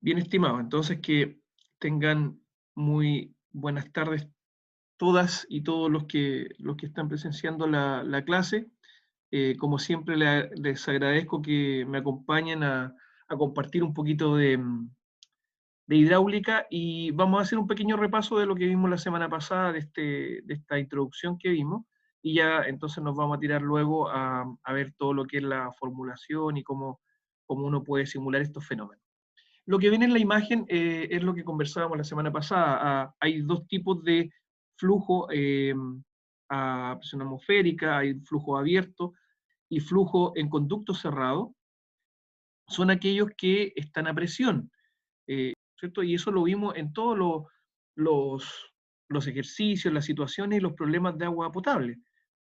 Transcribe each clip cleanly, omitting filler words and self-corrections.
Bien, estimado, entonces que tengan muy buenas tardes todas y todos los que están presenciando la clase. Como siempre, les agradezco que me acompañen a compartir un poquito de hidráulica y vamos a hacer un pequeño repaso de lo que vimos la semana pasada, de esta introducción que vimos, y ya entonces nos vamos a tirar luego a ver todo lo que es la formulación y cómo uno puede simular estos fenómenos. Lo que viene en la imagen es lo que conversábamos la semana pasada. Hay dos tipos de flujo a presión atmosférica, hay flujo abierto y flujo en conducto cerrado. Son aquellos que están a presión, ¿cierto? Y eso lo vimos en todos los, los ejercicios, las situaciones y los problemas de agua potable,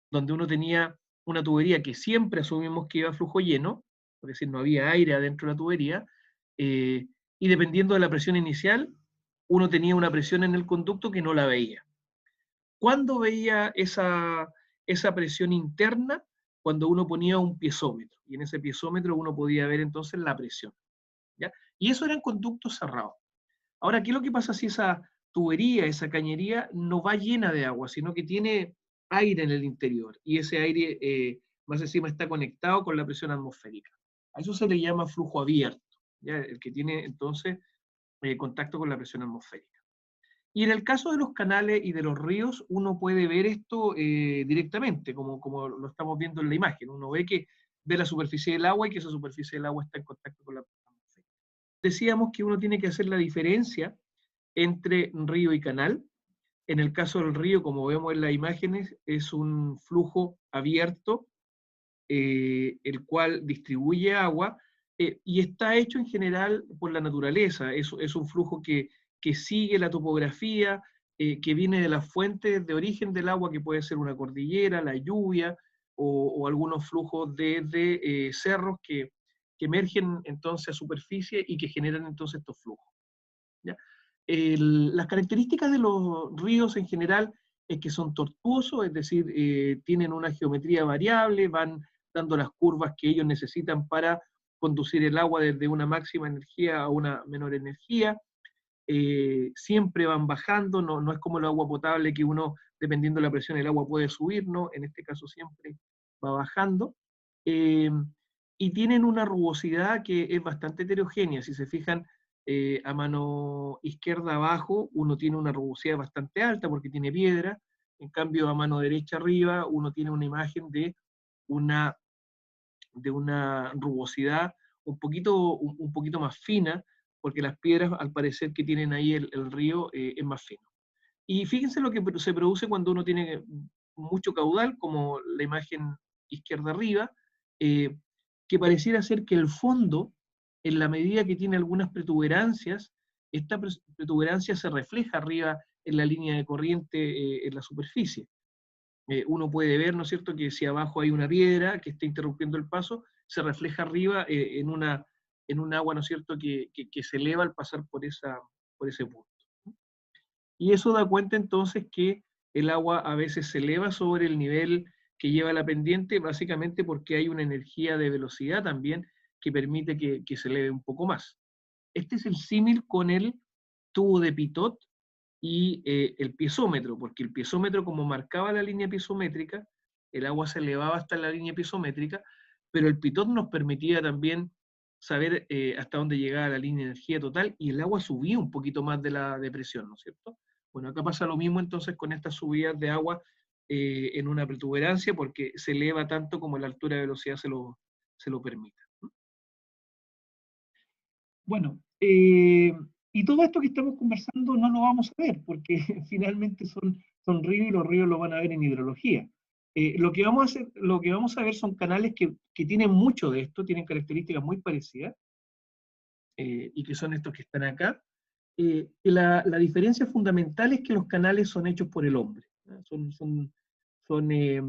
donde uno tenía una tubería que siempre asumimos que iba a flujo lleno, es decir, no había aire adentro de la tubería, eh, y dependiendo de la presión inicial, uno tenía una presión en el conducto que no la veía. ¿Cuándo veía esa presión interna? Cuando uno ponía un piezómetro, y en ese piezómetro uno podía ver entonces la presión, ¿ya? Y eso era en conductos cerrados. Ahora, ¿qué es lo que pasa si esa tubería, esa cañería, no va llena de agua, sino que tiene aire en el interior? Y ese aire, más encima, está conectado con la presión atmosférica. A eso se le llama flujo abierto, ¿ya? El que tiene entonces contacto con la presión atmosférica. Y en el caso de los canales y de los ríos, uno puede ver esto directamente, como lo estamos viendo en la imagen. Uno ve la superficie del agua y que esa superficie del agua está en contacto con la presión atmosférica. Decíamos que uno tiene que hacer la diferencia entre río y canal. En el caso del río, como vemos en las imágenes, es un flujo abierto, el cual distribuye agua, y está hecho en general por la naturaleza. Es un flujo que sigue la topografía, que viene de las fuentes de origen del agua, que puede ser una cordillera, la lluvia, o algunos flujos de cerros que emergen entonces a superficie y que generan entonces estos flujos, ¿ya? Las características de los ríos en general es que son tortuosos, es decir, tienen una geometría variable, van dando las curvas que ellos necesitan para conducir el agua desde una máxima energía a una menor energía. Siempre van bajando, no es como el agua potable que uno, dependiendo de la presión, el agua puede subir, ¿no? En este caso siempre va bajando. Eh, y tienen una rugosidad que es bastante heterogénea. Si se fijan, a mano izquierda abajo, uno tiene una rugosidad bastante alta porque tiene piedra. En cambio, a mano derecha arriba, uno tiene una imagen una, de una rugosidad un poquito más fina, porque las piedras, al parecer, que tienen ahí el río es más fino. Y fíjense lo que se produce cuando uno tiene mucho caudal, como la imagen izquierda arriba, eh, que pareciera ser que el fondo, en la medida que tiene algunas protuberancias, esta protuberancia se refleja arriba en la línea de corriente en la superficie. Uno puede ver, ¿no es cierto?, que si abajo hay una piedra que está interrumpiendo el paso, se refleja arriba en un agua, ¿no es cierto?, que se eleva al pasar por ese punto. Y eso da cuenta entonces que el agua a veces se eleva sobre el nivel que lleva la pendiente, básicamente porque hay una energía de velocidad también que permite que se eleve un poco más. Este es el símil con el tubo de Pitot y el piezómetro, porque el piezómetro, como marcaba la línea piezométrica, el agua se elevaba hasta la línea piezométrica, pero el Pitot nos permitía también saber hasta dónde llegaba la línea de energía total, y el agua subía un poquito más de la depresión, ¿no es cierto? Bueno, acá pasa lo mismo entonces con estas subidas de agua en una protuberancia, porque se eleva tanto como la altura de velocidad se lo permita. Bueno, y todo esto que estamos conversando no lo vamos a ver, porque finalmente son ríos y los ríos lo van a ver en hidrología. Lo que vamos a ver son canales que tienen mucho de esto, tienen características muy parecidas, y que son estos que están acá. Que la diferencia fundamental es que los canales son hechos por el hombre, ¿no? Son, eh,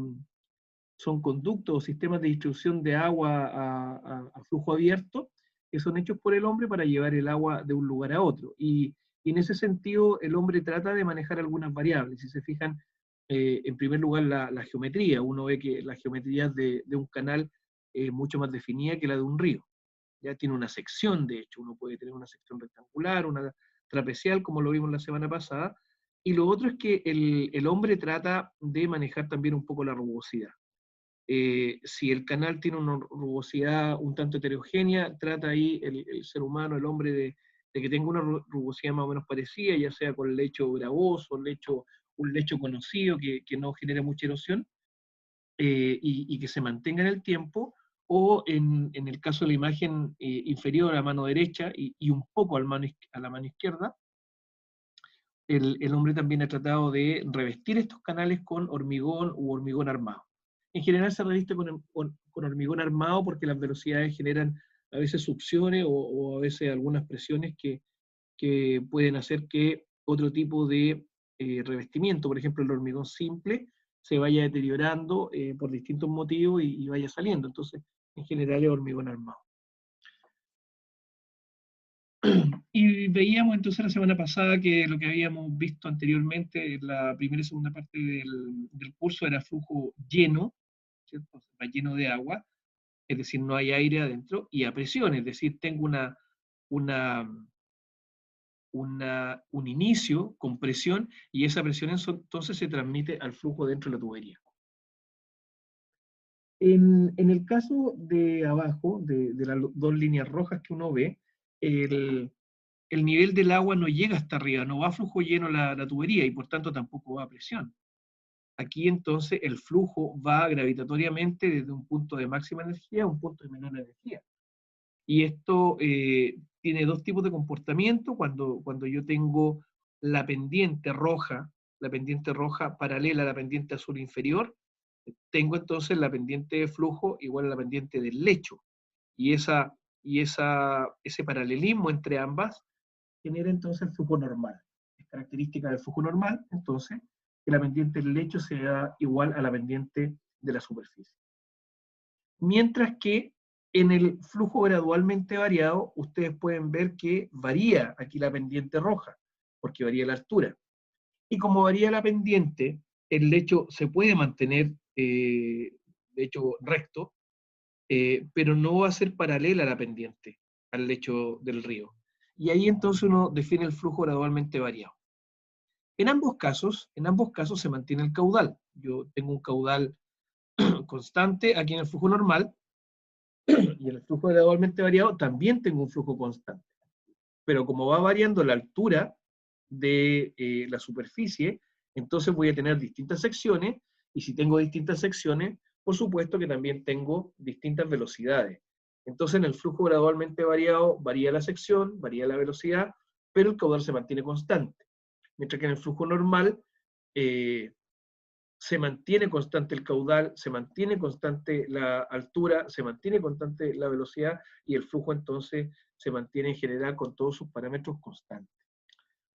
son conductos o sistemas de distribución de agua a flujo abierto que son hechos por el hombre para llevar el agua de un lugar a otro. Y en ese sentido, el hombre trata de manejar algunas variables. Si se fijan, en primer lugar, la geometría. Uno ve que la geometría de un canal es mucho más definida que la de un río. ya tiene una sección, de hecho, uno puede tener una sección rectangular, una trapecial, como lo vimos la semana pasada, y lo otro es que el hombre trata de manejar también un poco la rugosidad. Si el canal tiene una rugosidad un tanto heterogénea, trata ahí el ser humano, el hombre, de que tenga una rugosidad más o menos parecida, ya sea con lecho gravoso, un lecho conocido que no genere mucha erosión, y que se mantenga en el tiempo, o en el caso de la imagen inferior a la mano derecha y un poco a la mano izquierda, el hombre también ha tratado de revestir estos canales con hormigón u hormigón armado. En general se reviste con hormigón armado porque las velocidades generan a veces succiones o a veces algunas presiones que pueden hacer que otro tipo de revestimiento, por ejemplo el hormigón simple, se vaya deteriorando por distintos motivos y vaya saliendo. Entonces, en general es hormigón armado. Y veíamos entonces la semana pasada que lo que habíamos visto anteriormente en la primera y segunda parte del curso era flujo lleno, ¿cierto? Va lleno de agua, es decir, no hay aire adentro, y a presión, es decir, tengo una, un inicio con presión y esa presión entonces se transmite al flujo dentro de la tubería. En el caso de abajo, de las dos líneas rojas que uno ve, el nivel del agua no llega hasta arriba, no va a flujo lleno la tubería y por tanto tampoco va a presión. Aquí entonces el flujo va gravitatoriamente desde un punto de máxima energía a un punto de menor energía. Y esto tiene dos tipos de comportamiento. Cuando yo tengo la pendiente roja paralela a la pendiente azul inferior, tengo entonces la pendiente de flujo igual a la pendiente del lecho. Y ese paralelismo entre ambas genera entonces el flujo normal. Es característica del flujo normal, entonces, que la pendiente del lecho sea igual a la pendiente de la superficie. Mientras que en el flujo gradualmente variado, ustedes pueden ver que varía aquí la pendiente roja, porque varía la altura. Y como varía la pendiente, el lecho se puede mantener, de hecho, recto, pero no va a ser paralela a la pendiente, al lecho del río. Y ahí entonces uno define el flujo gradualmente variado. En ambos casos se mantiene el caudal. Yo tengo un caudal constante aquí en el flujo normal, y en el flujo gradualmente variado también tengo un flujo constante. Pero como va variando la altura de la superficie, entonces voy a tener distintas secciones, y si tengo distintas secciones, por supuesto que también tengo distintas velocidades. Entonces en el flujo gradualmente variado varía la sección, varía la velocidad, pero el caudal se mantiene constante. Mientras que en el flujo normal se mantiene constante el caudal, se mantiene constante la altura, se mantiene constante la velocidad, y el flujo entonces se mantiene en general con todos sus parámetros constantes.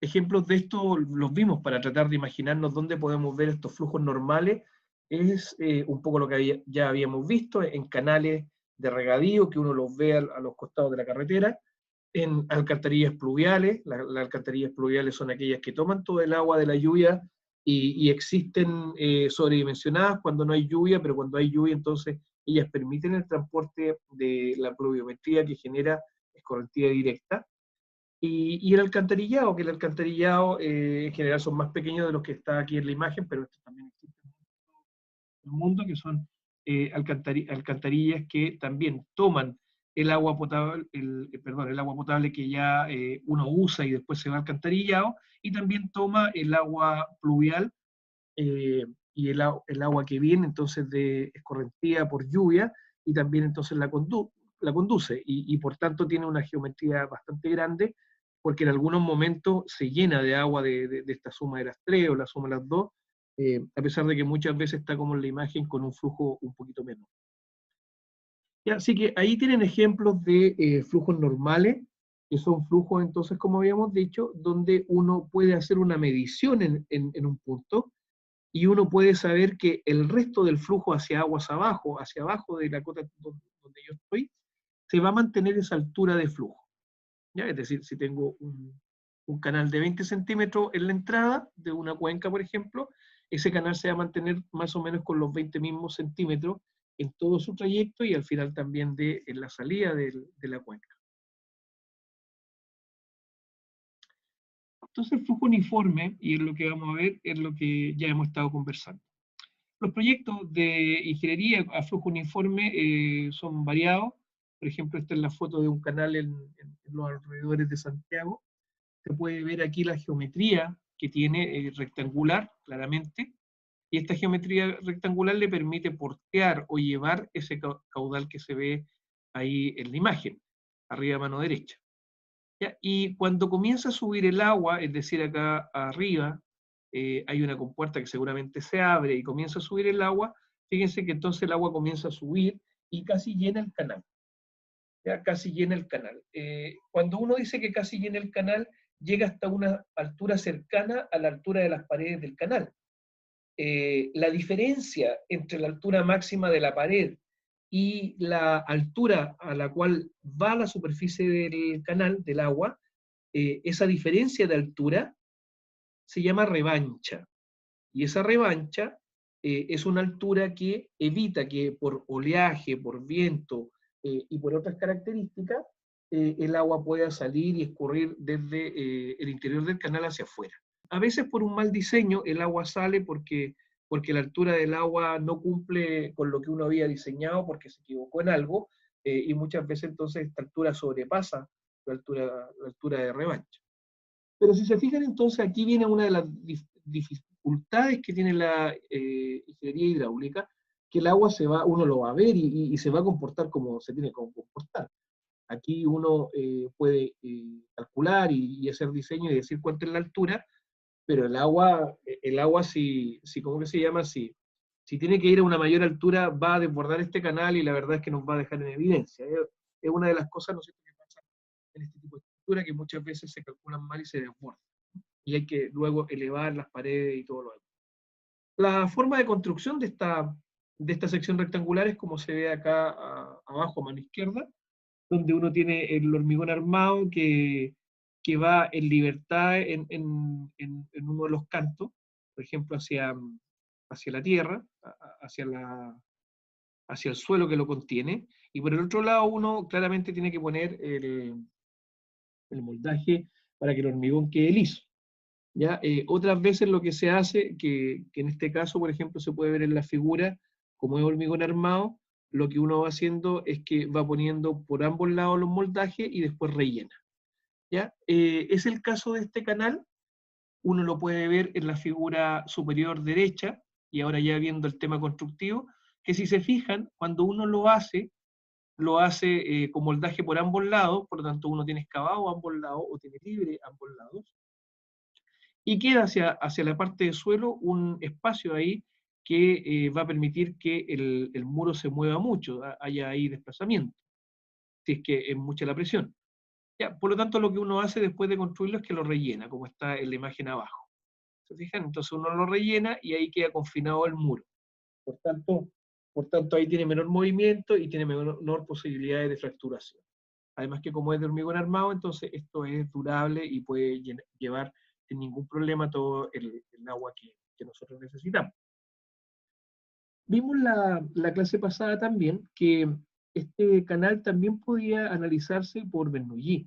Ejemplos de esto los vimos para tratar de imaginarnos dónde podemos ver estos flujos normales. Es un poco lo que ya habíamos visto en canales de regadío, que uno los ve a los costados de la carretera, en alcantarillas pluviales. Las alcantarillas pluviales son aquellas que toman todo el agua de la lluvia y existen sobredimensionadas cuando no hay lluvia, pero cuando hay lluvia entonces ellas permiten el transporte de la pluviometría que genera escorrentía directa. Y el alcantarillado, que el alcantarillado en general son más pequeños de los que está aquí en la imagen, pero esto también existe en el mundo, que son alcantarillas que también toman el agua potable, el agua potable que ya uno usa y después se va al alcantarillado, y también toma el agua pluvial y el agua que viene entonces de escorrentía por lluvia, y también entonces la conduce, y por tanto tiene una geometría bastante grande, porque en algunos momentos se llena de agua de esta suma de las tres o la suma de las dos, a pesar de que muchas veces está como en la imagen con un flujo un poquito menor. Ya, así que ahí tienen ejemplos de flujos normales, que son flujos entonces, como habíamos dicho, donde uno puede hacer una medición en un punto, y uno puede saber que el resto del flujo hacia abajo de la cota donde yo estoy, se va a mantener esa altura de flujo. ¿Ya? Es decir, si tengo un canal de 20 centímetros en la entrada de una cuenca, por ejemplo, ese canal se va a mantener más o menos con los 20 mismos centímetros en todo su trayecto y al final también en la salida de la cuenca. Entonces el flujo uniforme, y es lo que vamos a ver, es lo que ya hemos estado conversando. Los proyectos de ingeniería a flujo uniforme son variados. Por ejemplo, esta es la foto de un canal en los alrededores de Santiago. Se puede ver aquí la geometría que tiene rectangular, claramente, y esta geometría rectangular le permite portear o llevar ese caudal que se ve ahí en la imagen, arriba a mano derecha. ¿Ya? Y cuando comienza a subir el agua, es decir, acá arriba, hay una compuerta que seguramente se abre y comienza a subir el agua, fíjense que entonces el agua comienza a subir y casi llena el canal. Ya casi llena el canal. Cuando uno dice que casi llena el canal, llega hasta una altura cercana a la altura de las paredes del canal. La diferencia entre la altura máxima de la pared y la altura a la cual va la superficie del canal, del agua, esa diferencia de altura se llama revancha. Y esa revancha es una altura que evita que por oleaje, por viento y por otras características, el agua pueda salir y escurrir desde el interior del canal hacia afuera. A veces por un mal diseño el agua sale porque la altura del agua no cumple con lo que uno había diseñado, porque se equivocó en algo, y muchas veces entonces esta altura sobrepasa la altura de revancha. Pero si se fijan entonces, aquí viene una de las dificultades que tiene la ingeniería hidráulica, que el agua se va, uno lo va a ver y se va a comportar como se tiene que comportar. Aquí uno puede calcular y hacer diseño y decir cuánto es la altura, pero el agua si ¿cómo que se llama? Si tiene que ir a una mayor altura, va a desbordar este canal y la verdad es que nos va a dejar en evidencia. Es una de las cosas, no sé, que pasa en este tipo de estructura, que muchas veces se calculan mal y se desbordan. Y hay que luego elevar las paredes y todo lo demás. La forma de construcción de esta sección rectangular es como se ve acá abajo a mano izquierda, donde uno tiene el hormigón armado que va en libertad en uno de los cantos, por ejemplo, hacia la tierra, hacia el suelo que lo contiene, y por el otro lado uno claramente tiene que poner el moldaje para que el hormigón quede liso. ¿Ya? Otras veces lo que se hace, que en este caso, por ejemplo, se puede ver en la figura, como es hormigón armado, lo que uno va haciendo es que va poniendo por ambos lados los moldajes y después rellena. ¿Ya? Es el caso de este canal, uno lo puede ver en la figura superior derecha, y ahora ya viendo el tema constructivo, que si se fijan, cuando uno lo hace con moldaje por ambos lados, por lo tanto uno tiene excavado ambos lados o tiene libre ambos lados, y queda hacia la parte del suelo un espacio ahí que va a permitir que el muro se mueva mucho, haya ahí desplazamiento, si es que es mucha la presión. Ya, por lo tanto, lo que uno hace después de construirlo es que lo rellena, como está en la imagen abajo. ¿Se fijan? Entonces uno lo rellena y ahí queda confinado el muro. Por tanto, ahí tiene menor movimiento y tiene menor posibilidades de fracturación. Además que como es de hormigón armado, entonces esto es durable y puede llevar sin ningún problema todo el agua que nosotros necesitamos. Vimos la clase pasada también que este canal también podía analizarse por Bernoulli,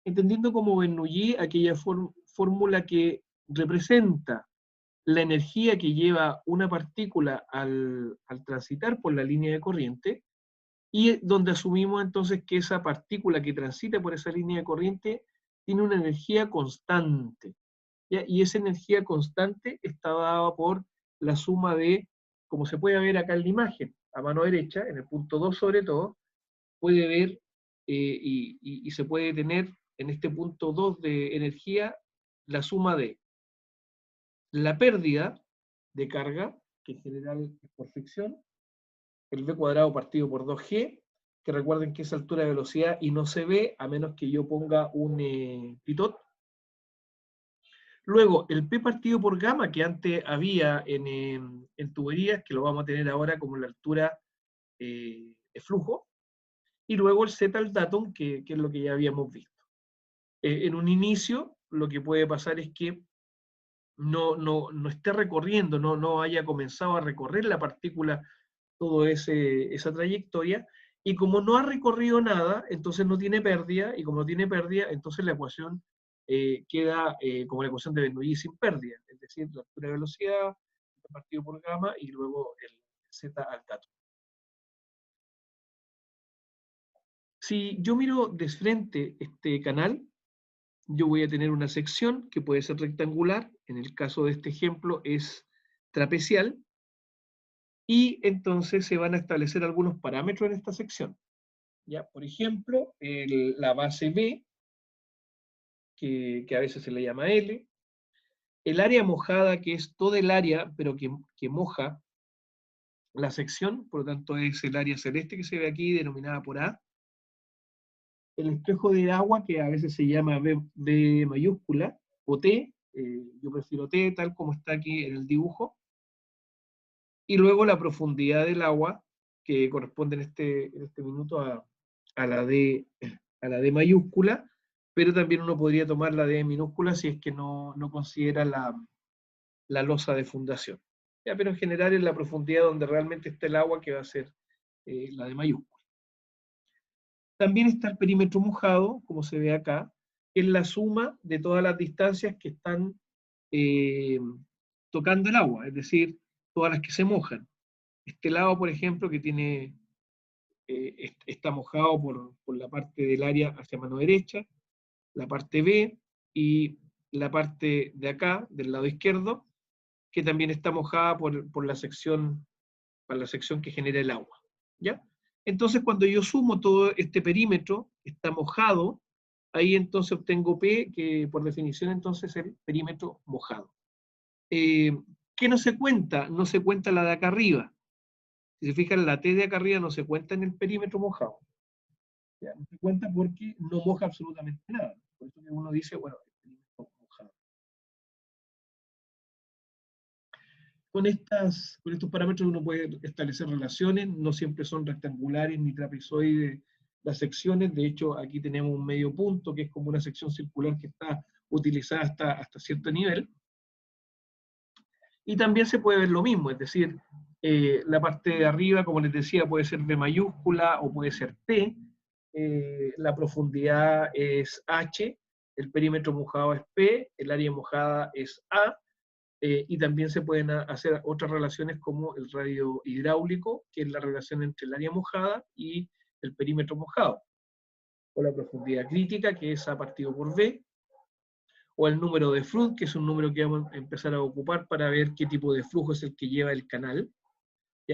entendiendo como Bernoulli aquella fórmula que representa la energía que lleva una partícula al transitar por la línea de corriente, y donde asumimos entonces que esa partícula que transita por esa línea de corriente tiene una energía constante, ¿ya? Y esa energía constante está dada por la suma de, como se puede ver acá en la imagen, a mano derecha, en el punto 2 sobre todo, puede ver y se puede tener en este punto 2 de energía la suma de la pérdida de carga, que en general es por fricción, el v cuadrado partido por 2g, que recuerden que es altura de velocidad y no se ve a menos que yo ponga un pitot. Luego, el p partido por gamma, que antes había en tuberías, que lo vamos a tener ahora como la altura de flujo. Y luego el z al datum, que es lo que ya habíamos visto. En un inicio, lo que puede pasar es que no esté recorriendo, no haya comenzado a recorrer la partícula toda esa trayectoria, y como no ha recorrido nada, entonces no tiene pérdida, y como no tiene pérdida, entonces la ecuación queda como la ecuación de Bernoulli sin pérdida, es decir, la altura de velocidad partido por gamma y luego el z al dato. Si yo miro de frente este canal, yo voy a tener una sección que puede ser rectangular, en el caso de este ejemplo es trapecial, y entonces se van a establecer algunos parámetros en esta sección. ¿Ya? Por ejemplo, la base B, que a veces se le llama L, el área mojada, que es todo el área, pero que moja la sección, por lo tanto es el área celeste que se ve aquí, denominada por A, el espejo de agua, que a veces se llama B mayúscula, o T, yo prefiero T, tal como está aquí en el dibujo, y luego la profundidad del agua, que corresponde en este minuto a la D mayúscula, pero también uno podría tomar la D minúscula si es que no considera la losa de fundación. Ya, pero en general es la profundidad donde realmente está el agua que va a ser la D mayúscula. También está el perímetro mojado, como se ve acá, que es la suma de todas las distancias que están tocando el agua, es decir, todas las que se mojan. Este lado, por ejemplo, que tiene, está mojado por la parte del área hacia mano derecha, la parte B, y la parte de acá, del lado izquierdo, que también está mojada por la sección que genera el agua. ¿Ya? Entonces, cuando yo sumo todo este perímetro, está mojado, ahí entonces obtengo P, que por definición entonces es el perímetro mojado. ¿Qué no se cuenta? No se cuenta la de acá arriba. Si se fijan, la T de acá arriba no se cuenta en el perímetro mojado. ¿Ya? No se cuenta porque no moja absolutamente nada. Por eso que uno dice, bueno, el perímetro mojado. Con estos parámetros uno puede establecer relaciones, no siempre son rectangulares ni trapezoides las secciones, de hecho aquí tenemos un medio punto que es como una sección circular que está utilizada hasta cierto nivel. Y también se puede ver lo mismo, es decir, la parte de arriba, como les decía, puede ser B mayúscula o puede ser T, la profundidad es H, el perímetro mojado es P, el área mojada es A, y también se pueden hacer otras relaciones como el radio hidráulico, que es la relación entre el área mojada y el perímetro mojado, o la profundidad crítica, que es A partido por B, o el número de Froude, que es un número que vamos a empezar a ocupar para ver qué tipo de flujo es el que lleva el canal.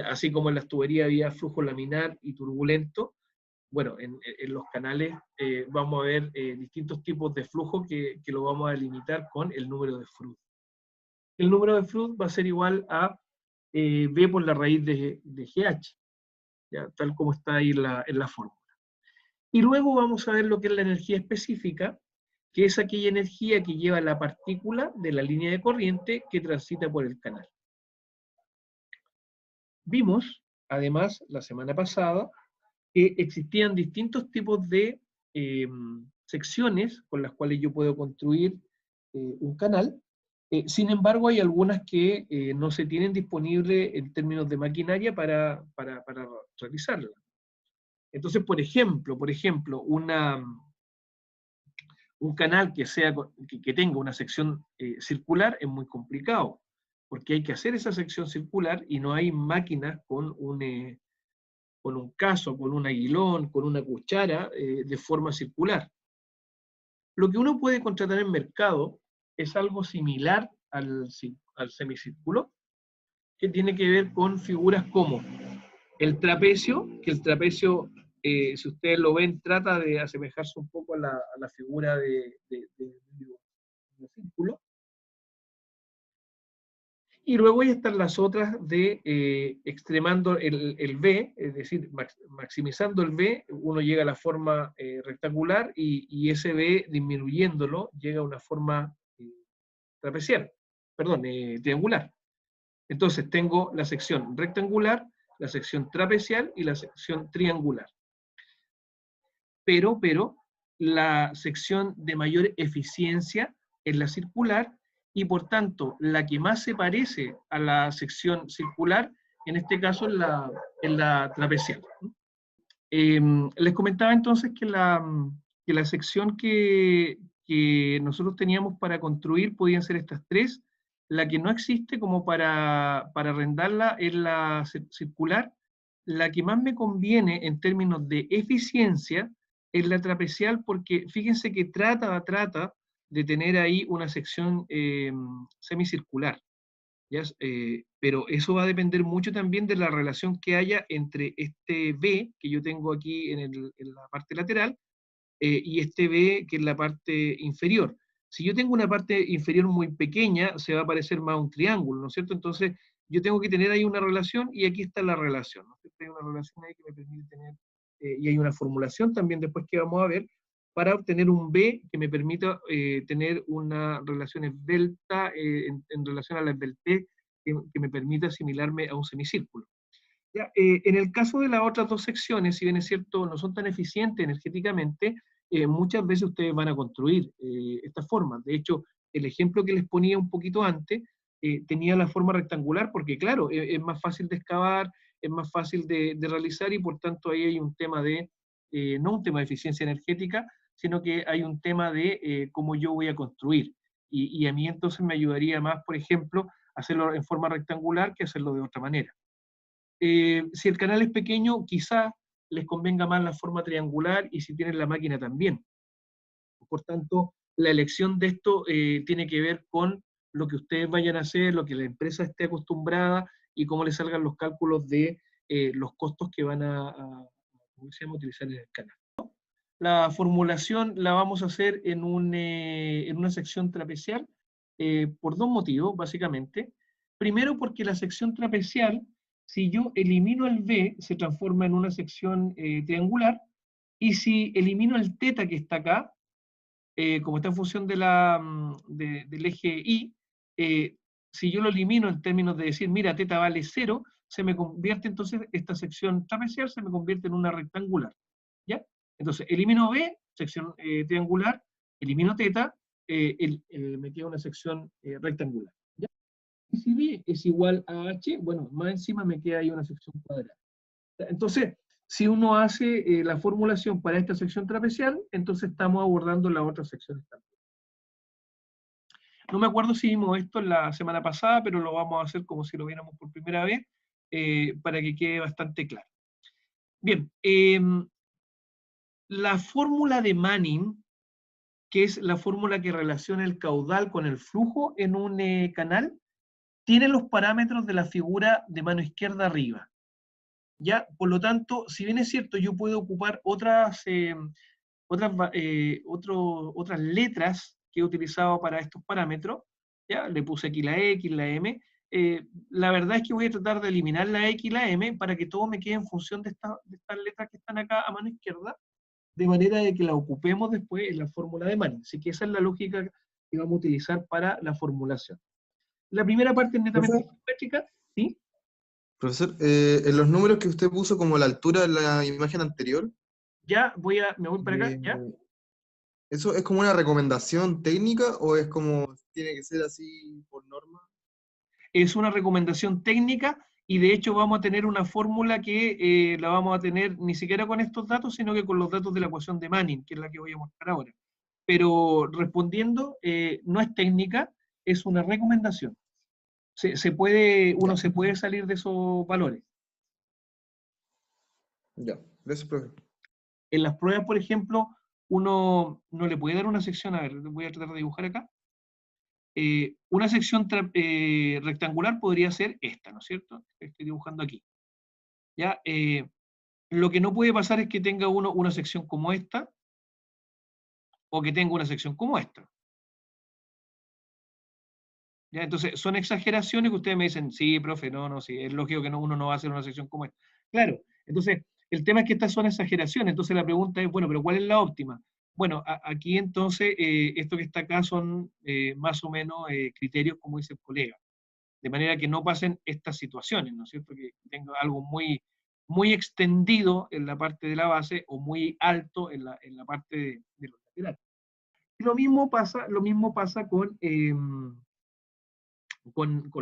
Así como en las tuberías había flujo laminar y turbulento, bueno, en los canales vamos a ver distintos tipos de flujo que lo vamos a limitar con el número de Froude. El número de Froude va a ser igual a B por la raíz de GH, ¿ya? Tal como está ahí en la fórmula. Y luego vamos a ver lo que es la energía específica, que es aquella energía que lleva la partícula de la línea de corriente que transita por el canal. Vimos, además, la semana pasada, que existían distintos tipos de secciones con las cuales yo puedo construir un canal. Sin embargo, hay algunas que no se tienen disponible en términos de maquinaria para realizarla. Entonces, por ejemplo, un canal que tenga una sección circular es muy complicado, porque hay que hacer esa sección circular y no hay máquinas con un caso, con un aguilón, con una cuchara de forma circular. Lo que uno puede contratar en mercado es algo similar al semicírculo, que tiene que ver con figuras como el trapecio, que el trapecio, si ustedes lo ven, trata de asemejarse un poco a la figura de círculo. Y luego ya están las otras de extremando el V, es decir, maximizando el V, uno llega a la forma rectangular y ese V disminuyéndolo llega a una forma trapezial, perdón, triangular. Entonces tengo la sección rectangular, la sección trapezial y la sección triangular. Pero la sección de mayor eficiencia es la circular, y por tanto la que más se parece a la sección circular en este caso en la trapezial. Les comentaba entonces que la sección que nosotros teníamos para construir podían ser estas tres. La que no existe como para arrendarla es la circular. La que más me conviene en términos de eficiencia es la trapezial, porque fíjense que trata de tener ahí una sección semicircular. ¿Ya? Pero eso va a depender mucho también de la relación que haya entre este B que yo tengo aquí en la parte lateral y este B que es la parte inferior. Si yo tengo una parte inferior muy pequeña, se va a parecer más a un triángulo, ¿no es cierto? Entonces, yo tengo que tener ahí una relación y aquí está la relación, ¿no es cierto? Hay una relación ahí que me permite tener, y hay una formulación también después que vamos a ver, para obtener un B que me permita tener una relación esbelta en relación a la esbeltez que me permita asimilarme a un semicírculo. Ya, en el caso de las otras dos secciones, si bien es cierto, no son tan eficientes energéticamente, muchas veces ustedes van a construir estas formas. De hecho, el ejemplo que les ponía un poquito antes tenía la forma rectangular porque, claro, es más fácil de excavar, es más fácil de realizar y por tanto ahí hay un tema de, no un tema de eficiencia energética, sino que hay un tema de cómo yo voy a construir. Y a mí entonces me ayudaría más, por ejemplo, hacerlo en forma rectangular que hacerlo de otra manera. Si el canal es pequeño, quizá les convenga más la forma triangular y si tienen la máquina también. Por tanto, la elección de esto tiene que ver con lo que ustedes vayan a hacer, lo que la empresa esté acostumbrada y cómo les salgan los cálculos de los costos que van ¿cómo se llama?, utilizar en el canal. La formulación la vamos a hacer en una sección trapezial por dos motivos, básicamente. Primero, porque la sección trapezial, si yo elimino el B, se transforma en una sección triangular, y si elimino el teta que está acá, como está en función del eje Y, si yo lo elimino en términos de decir, mira, teta vale 0, se me convierte entonces, esta sección trapezial se me convierte en una rectangular. ¿Ya? Entonces, elimino B, sección triangular, elimino teta, me queda una sección rectangular. ¿Ya? Y si B es igual a H, bueno, más encima me queda ahí una sección cuadrada. Entonces, si uno hace la formulación para esta sección trapezial, entonces estamos abordando las otras secciones también. No me acuerdo si vimos esto la semana pasada, pero lo vamos a hacer como si lo viéramos por primera vez, para que quede bastante claro. Bien, la fórmula de Manning, que es la fórmula que relaciona el caudal con el flujo en un canal, tiene los parámetros de la figura de mano izquierda arriba. ¿Ya? Por lo tanto, si bien es cierto, yo puedo ocupar otras letras que he utilizado para estos parámetros, ¿ya? Le puse aquí la X, la M, la verdad es que voy a tratar de eliminar la X y la M para que todo me quede en función de estas letras que están acá a mano izquierda, de manera de que la ocupemos después en la fórmula de Manning. Así que esa es la lógica que vamos a utilizar para la formulación. La primera parte es netamente Profesor, geométrica, ¿sí? profesor, en los números que usted puso como la altura de la imagen anterior, Ya me voy para acá, eh, ¿ya? ¿eso es como una recomendación técnica o es como tiene que ser así por norma? Es una recomendación técnica y de hecho vamos a tener una fórmula que la vamos a tener ni siquiera con estos datos, sino que con los datos de la ecuación de Manning, que es la que voy a mostrar ahora. Pero respondiendo, no es técnica, es una recomendación. Uno Ya, se puede salir de esos valores. ya. Gracias, profesor. En las pruebas, por ejemplo, uno no le puede dar una sección, a ver, voy a tratar de dibujar acá. Una sección rectangular podría ser esta, ¿no es cierto? Estoy dibujando aquí. ¿Ya? Lo que no puede pasar es que tenga uno una sección como esta, o que tenga una sección como esta. ¿Ya? Entonces, son exageraciones que ustedes me dicen, sí, profe, no, sí, es lógico que uno no va a hacer una sección como esta. Claro, entonces, el tema es que estas son exageraciones, entonces la pregunta es, bueno, pero ¿cuál es la óptima? Bueno, aquí entonces, esto que está acá son más o menos criterios, como dice el colega, de manera que no pasen estas situaciones, ¿no es cierto? Que tenga algo muy extendido en la parte de la base o muy alto en la parte de los laterales. Y lo mismo pasa con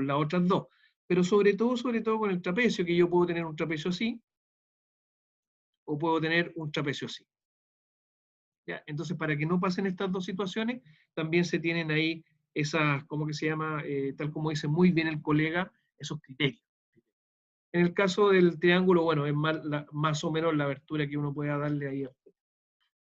las otras dos. pero sobre todo con el trapecio, que yo puedo tener un trapecio así, o puedo tener un trapecio así. ¿Ya? Entonces, para que no pasen estas dos situaciones, también se tienen ahí esas, ¿cómo que se llama? Tal como dice muy bien el colega, esos criterios. En el caso del triángulo, bueno, es más o menos la abertura que uno pueda darle ahí.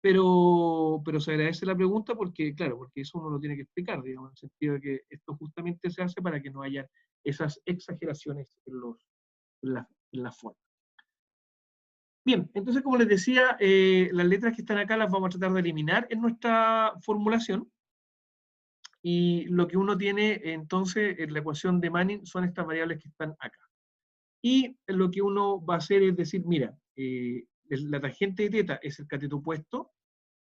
Pero se agradece la pregunta porque, claro, porque eso uno lo tiene que explicar, digamos, en el sentido de que esto justamente se hace para que no haya esas exageraciones en las formas. Bien, entonces como les decía, las letras que están acá las vamos a tratar de eliminar en nuestra formulación, y lo que uno tiene entonces en la ecuación de Manning son estas variables que están acá. Y lo que uno va a hacer es decir, mira, la tangente de teta es el cateto opuesto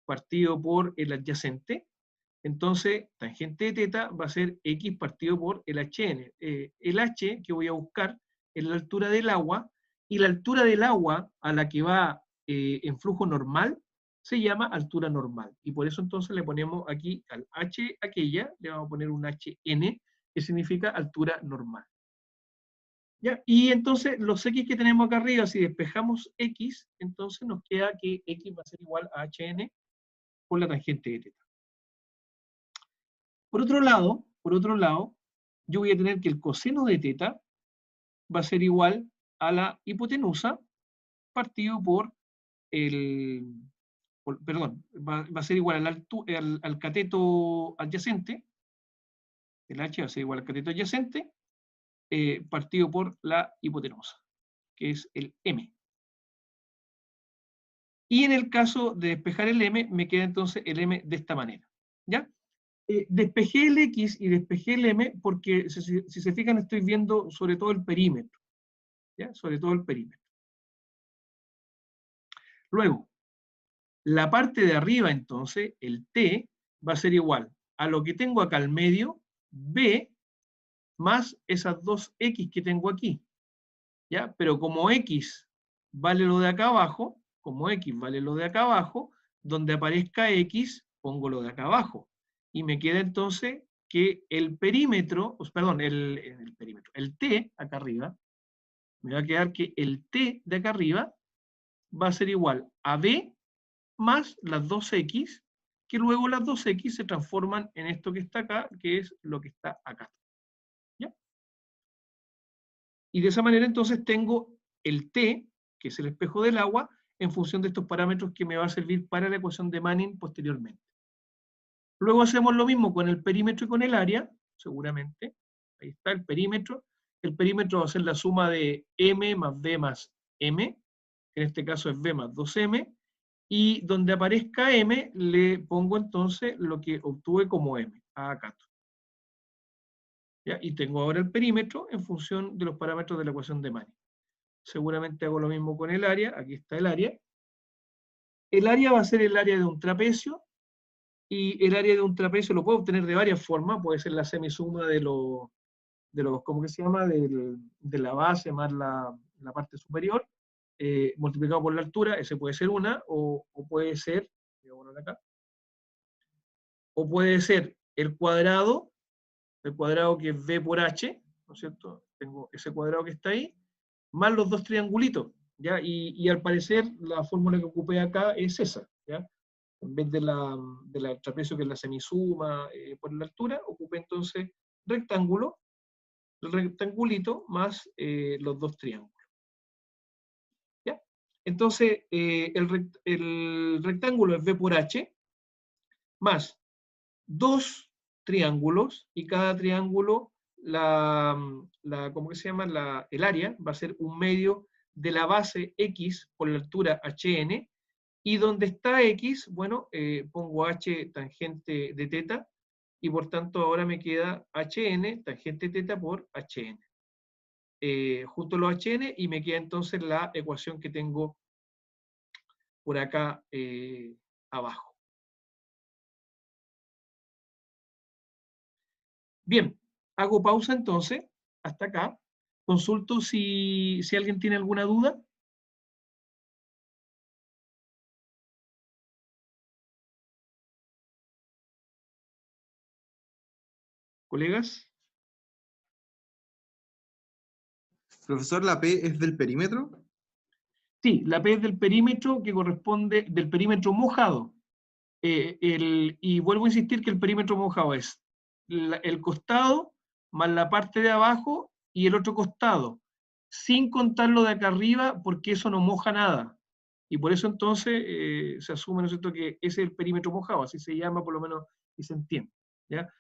partido por el adyacente, entonces tangente de teta va a ser x partido por el hn. El h que voy a buscar es la altura del agua, y la altura del agua a la que va en flujo normal se llama altura normal. Y por eso entonces le ponemos aquí al h aquella, le vamos a poner un hn, que significa altura normal. ¿Ya? Y entonces los x que tenemos acá arriba, si despejamos x, entonces nos queda que x va a ser igual a hn por la tangente de teta. Por otro lado, yo voy a tener que el coseno de teta va a ser igual a la hipotenusa partido por perdón, va a ser igual al cateto adyacente, el h va a ser igual al cateto adyacente, partido por la hipotenusa, que es el m. Y en el caso de despejar el m, me queda entonces el m de esta manera. ¿Ya? Despejé el X y despejé el M porque, si se fijan, estoy viendo sobre todo el perímetro. ¿Ya? Sobre todo el perímetro. Luego, la parte de arriba, entonces, el T, va a ser igual a lo que tengo acá al medio, B, más esas dos X que tengo aquí. ¿Ya? Pero como X vale lo de acá abajo, como X vale lo de acá abajo, donde aparezca X, pongo lo de acá abajo. Y me queda entonces que el perímetro, perdón, el perímetro, el T acá arriba, me va a quedar que el T de acá arriba va a ser igual a B más las 2X, que luego las 2X se transforman en esto que está acá, que es lo que está acá. ¿Ya? Y de esa manera entonces tengo el T, que es el espejo del agua, en función de estos parámetros que me va a servir para la ecuación de Manning posteriormente. Luego hacemos lo mismo con el perímetro y con el área, seguramente. Ahí está el perímetro. El perímetro va a ser la suma de m más b más m, que en este caso es b más 2m, y donde aparezca m le pongo entonces lo que obtuve como m, acá. ¿Ya? Y tengo ahora el perímetro en función de los parámetros de la ecuación de Manning. Seguramente hago lo mismo con el área, aquí está el área. El área va a ser el área de un trapecio, y el área de un trapecio lo puedo obtener de varias formas, puede ser la semisuma de los ¿cómo que se llama? De la base más la parte superior, multiplicado por la altura, ese puede ser una, o puede ser, voy a poner acá, o puede ser el cuadrado que es b por h, ¿no es cierto? Tengo ese cuadrado que está ahí, más los dos triangulitos, ¿ya? Y al parecer la fórmula que ocupé acá es esa, ¿ya? En vez de la trapecio, que es la semisuma por la altura, ocupé entonces rectángulo, el rectangulito más los dos triángulos. ¿Ya? Entonces, el rectángulo es b por h, más dos triángulos, y cada triángulo, ¿cómo que se llama? El área va a ser un medio de la base x por la altura hn, y donde está x, bueno, pongo h tangente de teta, y por tanto ahora me queda hn tangente teta por hn. Junto los hn, y me queda entonces la ecuación que tengo por acá abajo. Bien, hago pausa entonces, hasta acá. Consulto si alguien tiene alguna duda. Colegas. Profesor, ¿la P es del perímetro? Sí, la P es del perímetro que corresponde, del perímetro mojado. Y vuelvo a insistir que el perímetro mojado es el costado más la parte de abajo y el otro costado, sin contar lo de acá arriba, porque eso no moja nada. Y por eso entonces se asume, ¿no es cierto?, que ese es el perímetro mojado, así se llama por lo menos y se entiende. ¿Ya?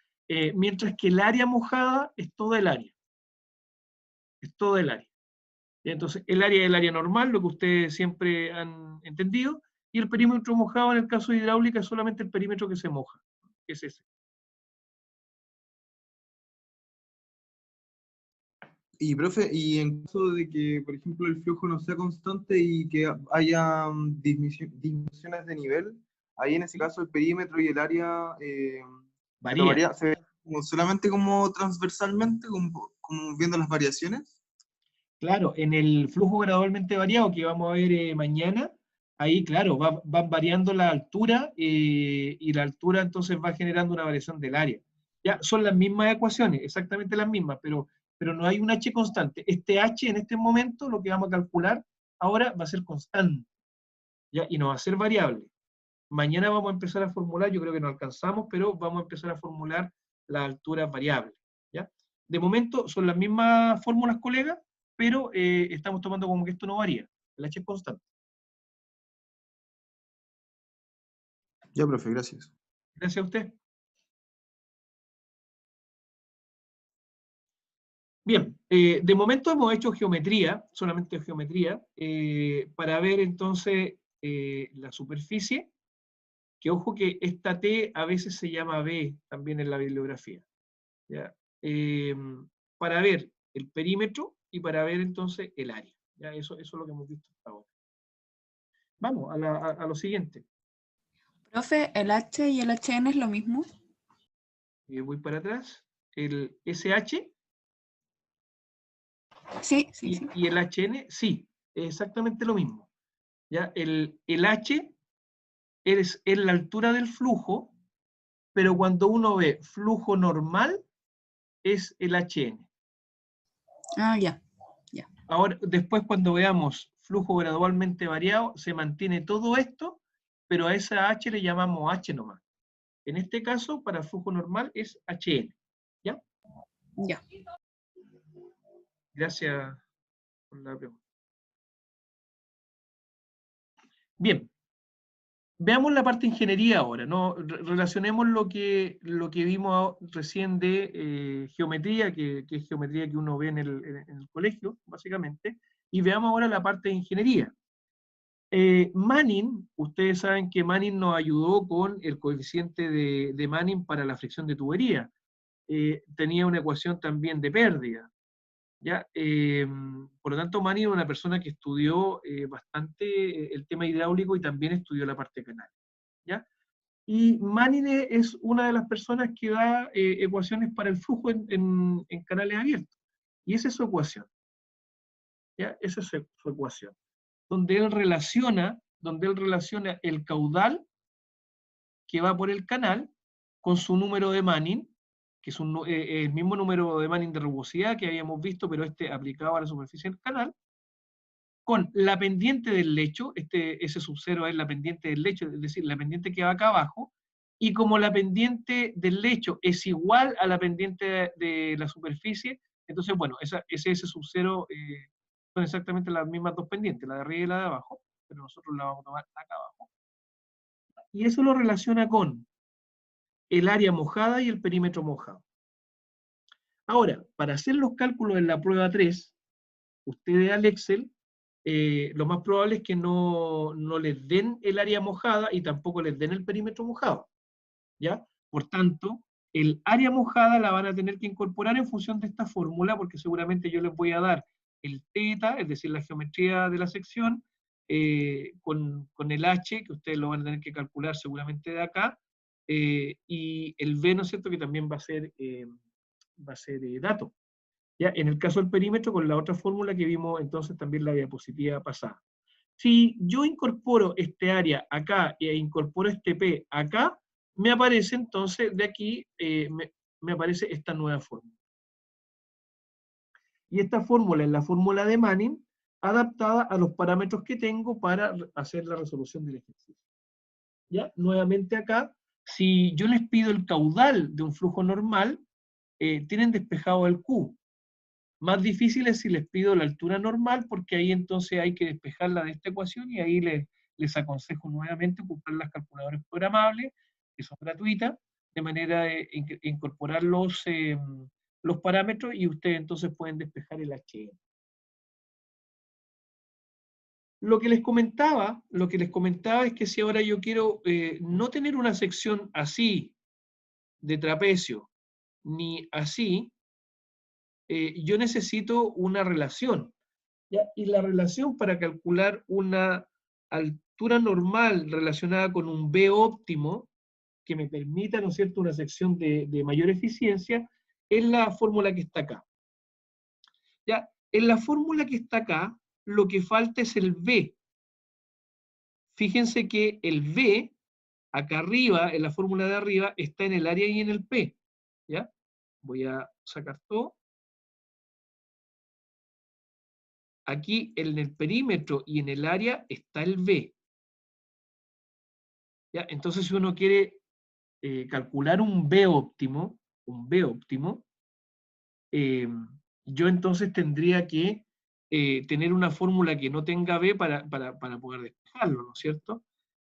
Mientras que el área mojada es toda el área. Es toda el área. ¿Ya? Entonces, el área es el área normal, lo que ustedes siempre han entendido, y el perímetro mojado en el caso de hidráulica es solamente el perímetro que se moja, que es ese. Y, profe, y en caso de que, por ejemplo, el flujo no sea constante y que haya disminuciones de nivel, ahí en ese ¿Sí? caso el perímetro y el área se lo Varía. varía, se ve solamente como transversalmente, como viendo las variaciones. Claro, en el flujo gradualmente variado que vamos a ver mañana, ahí, claro, van variando la altura y la altura entonces va generando una variación del área. Ya, son las mismas ecuaciones, exactamente las mismas, pero no hay un h constante. Este h en este momento, lo que vamos a calcular ahora va a ser constante, ¿ya? Y no va a ser variable. Mañana vamos a empezar a formular, yo creo que no alcanzamos, pero vamos a empezar a formular las alturas variables, ¿ya? De momento son las mismas fórmulas, colegas, pero estamos tomando como que esto no varía, el h es constante. Ya, profe, gracias. Gracias a usted. Bien, de momento hemos hecho geometría, solamente geometría, para ver entonces la superficie, que ojo que esta T a veces se llama B también en la bibliografía, ¿ya? Para ver el perímetro y para ver entonces el área. ¿Ya? Eso es lo que hemos visto hasta ahora. Vamos a lo siguiente. Profe, ¿el H y el HN es lo mismo? Voy para atrás. El SH Sí, sí, sí. y el HN, sí, es exactamente lo mismo. ¿Ya? El H es la altura del flujo, pero cuando uno ve flujo normal, es el HN. Ah, ya. Ahora, después cuando veamos flujo gradualmente variado, se mantiene todo esto, pero a esa H le llamamos H nomás. En este caso, para flujo normal es HN. ¿Ya? Ya. Gracias por la pregunta. Bien. Veamos la parte de ingeniería ahora, ¿no? Relacionemos lo que vimos recién de geometría, que es geometría que uno ve en el colegio, básicamente, y veamos ahora la parte de ingeniería. Manning, ustedes saben que Manning nos ayudó con el coeficiente de Manning para la fricción de tubería. Tenía una ecuación también de pérdida. ¿Ya? Por lo tanto, Manning era una persona que estudió bastante el tema hidráulico y también estudió la parte canal. ¿Ya? Y Manning es una de las personas que da ecuaciones para el flujo en canales abiertos. Y esa es su ecuación. ¿Ya? Esa es su ecuación. Donde él relaciona el caudal que va por el canal con su número de Manning, que es el mismo número de Manning de rugosidad que habíamos visto, pero este aplicado a la superficie del canal, con la pendiente del lecho, ese sub-cero es la pendiente del lecho, es decir, la pendiente que va acá abajo, y como la pendiente del lecho es igual a la pendiente de la superficie, entonces, bueno, ese sub-cero son exactamente las mismas dos pendientes, la de arriba y la de abajo, pero nosotros la vamos a tomar acá abajo. Y eso lo relaciona con el área mojada y el perímetro mojado. Ahora, para hacer los cálculos en la prueba 3, ustedes al Excel, lo más probable es que no les den el área mojada y tampoco les den el perímetro mojado, ¿ya? Por tanto, el área mojada la van a tener que incorporar en función de esta fórmula, porque seguramente yo les voy a dar el θ, es decir, la geometría de la sección, con el h, que ustedes lo van a tener que calcular seguramente de acá, y el v, ¿no es cierto?, que también va a ser dato. ¿Ya? En el caso del perímetro, con la otra fórmula que vimos entonces también la diapositiva pasada. Si yo incorporo este área acá e incorporo este P acá, me aparece entonces de aquí, me aparece esta nueva fórmula. Y esta fórmula es la fórmula de Manning, adaptada a los parámetros que tengo para hacer la resolución del ejercicio. ¿Ya? Nuevamente acá, si yo les pido el caudal de un flujo normal, tienen despejado el Q. Más difícil es si les pido la altura normal, porque ahí entonces hay que despejarla de esta ecuación, y ahí les aconsejo nuevamente ocupar las calculadoras programables, que son gratuitas, de manera de incorporar los parámetros, y ustedes entonces pueden despejar el HN. Lo que les comentaba es que si ahora yo quiero no tener una sección así, de trapecio, ni así, yo necesito una relación, ¿ya? Y la relación para calcular una altura normal relacionada con un B óptimo, que me permita, ¿no es cierto?, una sección de mayor eficiencia, es la fórmula que está acá. ¿Ya? En la fórmula que está acá, lo que falta es el B. Fíjense que el B, acá arriba, en la fórmula de arriba, está en el área y en el P. ¿Ya? Voy a sacar todo. Aquí en el perímetro y en el área está el B. ¿Ya? Entonces, si uno quiere calcular un B óptimo, yo entonces tendría que tener una fórmula que no tenga B para poder despejarlo, ¿no es cierto?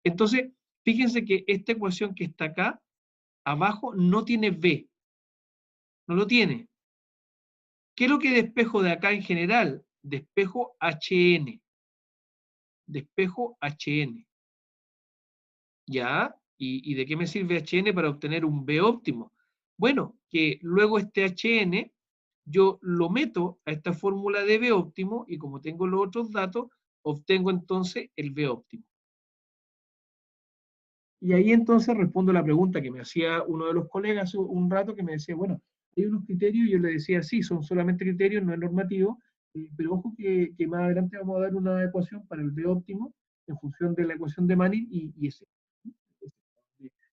Entonces, fíjense que esta ecuación que está acá, abajo, no tiene B. No lo tiene. ¿Qué es lo que despejo de acá en general? Despejo HN. Despejo HN. ¿Ya? ¿Y de qué me sirve HN para obtener un B óptimo? Bueno, que luego este HN yo lo meto a esta fórmula de B óptimo, y como tengo los otros datos, obtengo entonces el B óptimo. Y ahí entonces respondo la pregunta que me hacía uno de los colegas hace un rato, que me decía, bueno, hay unos criterios, y yo le decía, sí, son solamente criterios, no es normativo, pero ojo que más adelante vamos a dar una ecuación para el B óptimo en función de la ecuación de Manning y ese.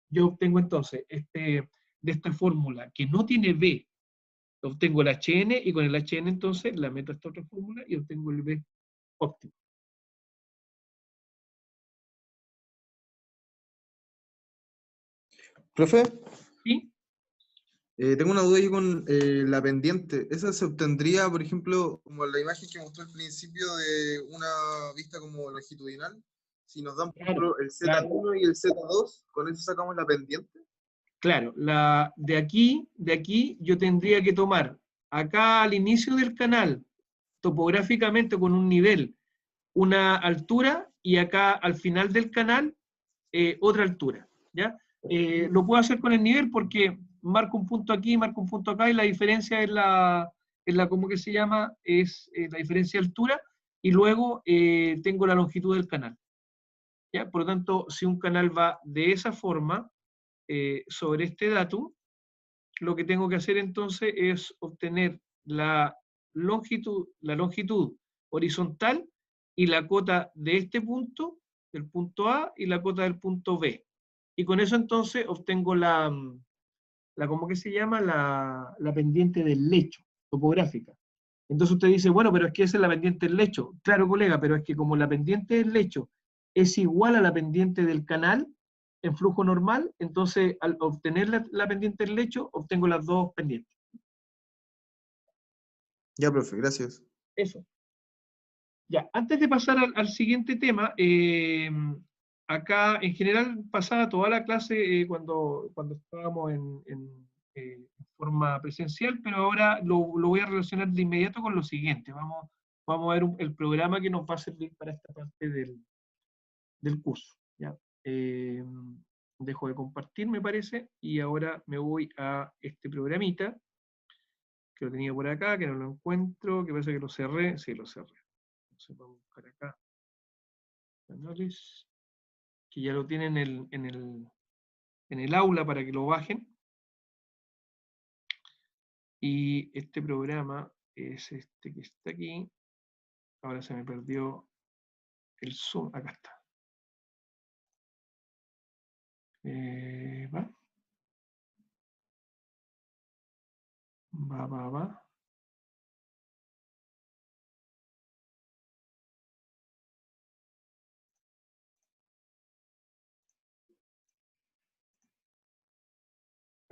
Yo obtengo entonces de esta fórmula que no tiene B, obtengo el HN, y con el HN entonces la meto a esta otra fórmula y obtengo el B óptimo. Profe, ¿Sí? tengo una duda ahí con la pendiente. ¿Esa se obtendría, por ejemplo, como la imagen que mostró al principio de una vista como longitudinal? Si nos dan, por Claro, ejemplo, el claro, Z1 y el Z2, ¿con eso sacamos la pendiente? claro. De aquí yo tendría que tomar acá al inicio del canal, topográficamente con un nivel, una altura, y acá al final del canal otra altura, ¿ya? Lo puedo hacer con el nivel porque marco un punto aquí, marco un punto acá, y la diferencia ¿cómo que se llama? Es la diferencia de altura, y luego tengo la longitud del canal, ¿ya? Por lo tanto, si un canal va de esa forma, sobre este datum, lo que tengo que hacer entonces es obtener la longitud horizontal y la cota de este punto, del punto A, y la cota del punto B. Y con eso entonces obtengo ¿cómo que se llama? La pendiente del lecho, topográfica. Entonces usted dice, bueno, pero es que esa es la pendiente del lecho. Claro, colega, pero es que como la pendiente del lecho es igual a la pendiente del canal en flujo normal, entonces al obtener la pendiente del lecho, obtengo las dos pendientes. Ya, profe, gracias. Eso. Ya, antes de pasar al siguiente tema, acá en general pasaba toda la clase cuando estábamos en forma presencial, pero ahora lo voy a relacionar de inmediato con lo siguiente. Vamos a ver el programa que nos va a servir para esta parte del curso. ¿Ya? Dejo de compartir, me parece, y ahora me voy a este programita, que lo tenía por acá, que no lo encuentro, que parece que lo cerré. Sí, lo cerré. Entonces vamos a buscar acá. Que ya lo tienen en el aula para que lo bajen. Y este programa es este que está aquí. Ahora se me perdió el Zoom. Acá está. Va. Va.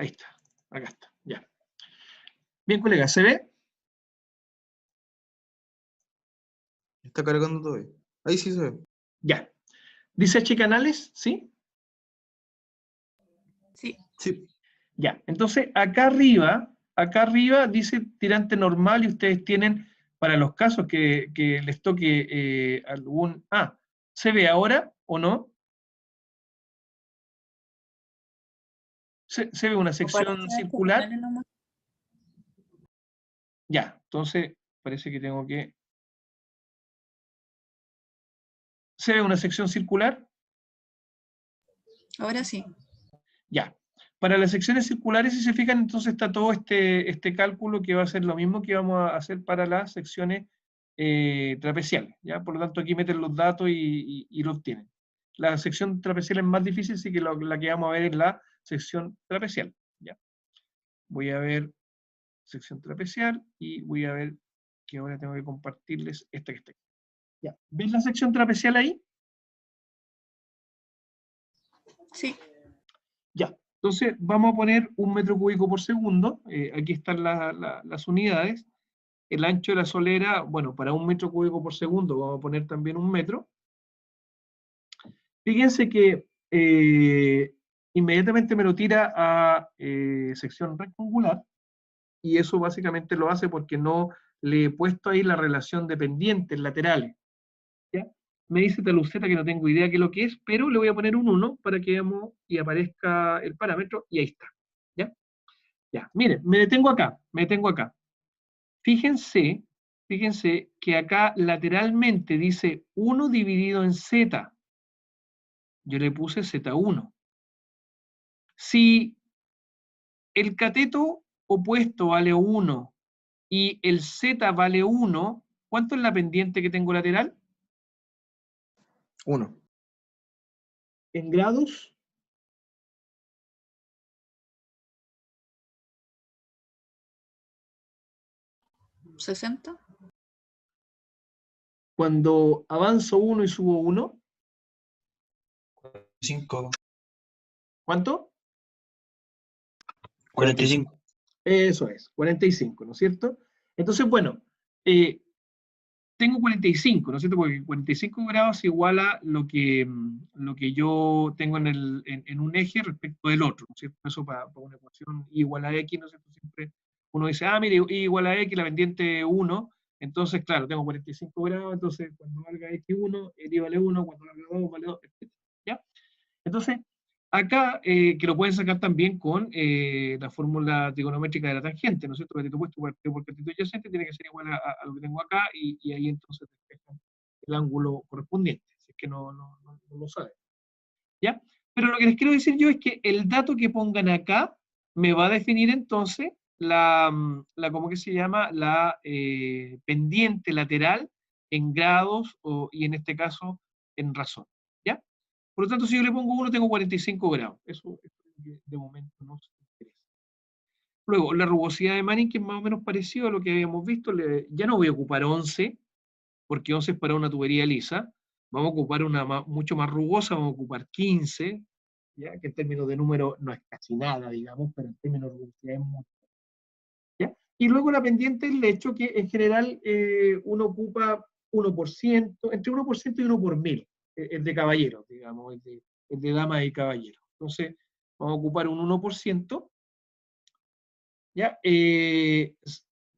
Ahí está, acá está, ya. Bien, colega, ¿se ve? Está cargando todavía. Ahí sí se ve. Ya. ¿Dice H canales? ¿Sí? Sí. Sí. Ya. Entonces, acá arriba dice tirante normal y ustedes tienen, para los casos que les toque algún... Ah, ¿se ve ahora o no? ¿Se ve una sección Aparecen circular? canales nomás. Ya, entonces parece que tengo que... ¿Se ve una sección circular? Ahora sí. Ya. Para las secciones circulares, si se fijan, entonces está todo este cálculo que va a ser lo mismo que vamos a hacer para las secciones trapeciales, ¿ya? Por lo tanto, aquí meten los datos y lo obtienen. La sección trapecial es más difícil, así que la que vamos a ver es la sección trapecial, ¿ya? Voy a ver sección trapecial y voy a ver que ahora tengo que compartirles esta que está aquí. ¿Ya? ¿Ven la sección trapecial ahí? Sí. Ya, entonces vamos a poner 1 metro cúbico por segundo, aquí están las unidades, el ancho de la solera, bueno, para 1 metro cúbico por segundo vamos a poner también 1 metro. Fíjense que inmediatamente me lo tira a sección rectangular, y eso básicamente lo hace porque no le he puesto ahí la relación de pendientes laterales. ¿Ya? Me dice Taluceta que no tengo idea qué es lo que es, pero le voy a poner un 1 para que veamos y aparezca el parámetro, y ahí está. ¿Ya? Ya, miren, me detengo acá. Fíjense que acá lateralmente dice 1 dividido en z. Yo le puse z1. Si el cateto opuesto vale 1 y el z vale 1, ¿cuánto es la pendiente que tengo lateral? 1. En grados, 60. cuando avanzo 1 y subo 1, 5, ¿cuánto? 45. Eso es, 45, ¿no es cierto? Entonces, bueno, eh, tengo 45, ¿no es cierto? Porque 45 grados igual a lo que yo tengo en un eje respecto del otro, ¿no es cierto? Eso para una ecuación y igual a x, ¿no es cierto? Siempre uno dice, ah, mire, y igual a x, la pendiente 1, entonces, claro, tengo 45 grados, entonces cuando valga x1, el y vale 1, cuando valga 2, vale 2, etc. ¿Ya? Entonces, acá, que lo pueden sacar también con la fórmula trigonométrica de la tangente, ¿no es cierto? Catito opuesto por catito adyacente tiene que ser igual a lo que tengo acá, y ahí entonces despejan el ángulo correspondiente, si es que no lo saben. ¿Ya? Pero lo que les quiero decir yo es que el dato que pongan acá me va a definir entonces ¿cómo que se llama? La pendiente lateral en grados y en este caso en razón. ¿Ya? Por lo tanto, si yo le pongo 1, tengo 45 grados. Eso es lo que de momento nos interesa. Luego, la rugosidad de Manning, que es más o menos parecido a lo que habíamos visto, ya no voy a ocupar 11, porque 11 es para una tubería lisa. Vamos a ocupar una mucho más rugosa, vamos a ocupar 15, ¿ya? Que en términos de número no es casi nada, digamos, pero en términos de rugosidad es mucho. ¿Ya? Y luego la pendiente es el hecho que en general uno ocupa 1%, entre 1% y 1 por 1000, el de caballeros, digamos, el de damas y caballeros. Entonces, vamos a ocupar un 1%, ¿ya?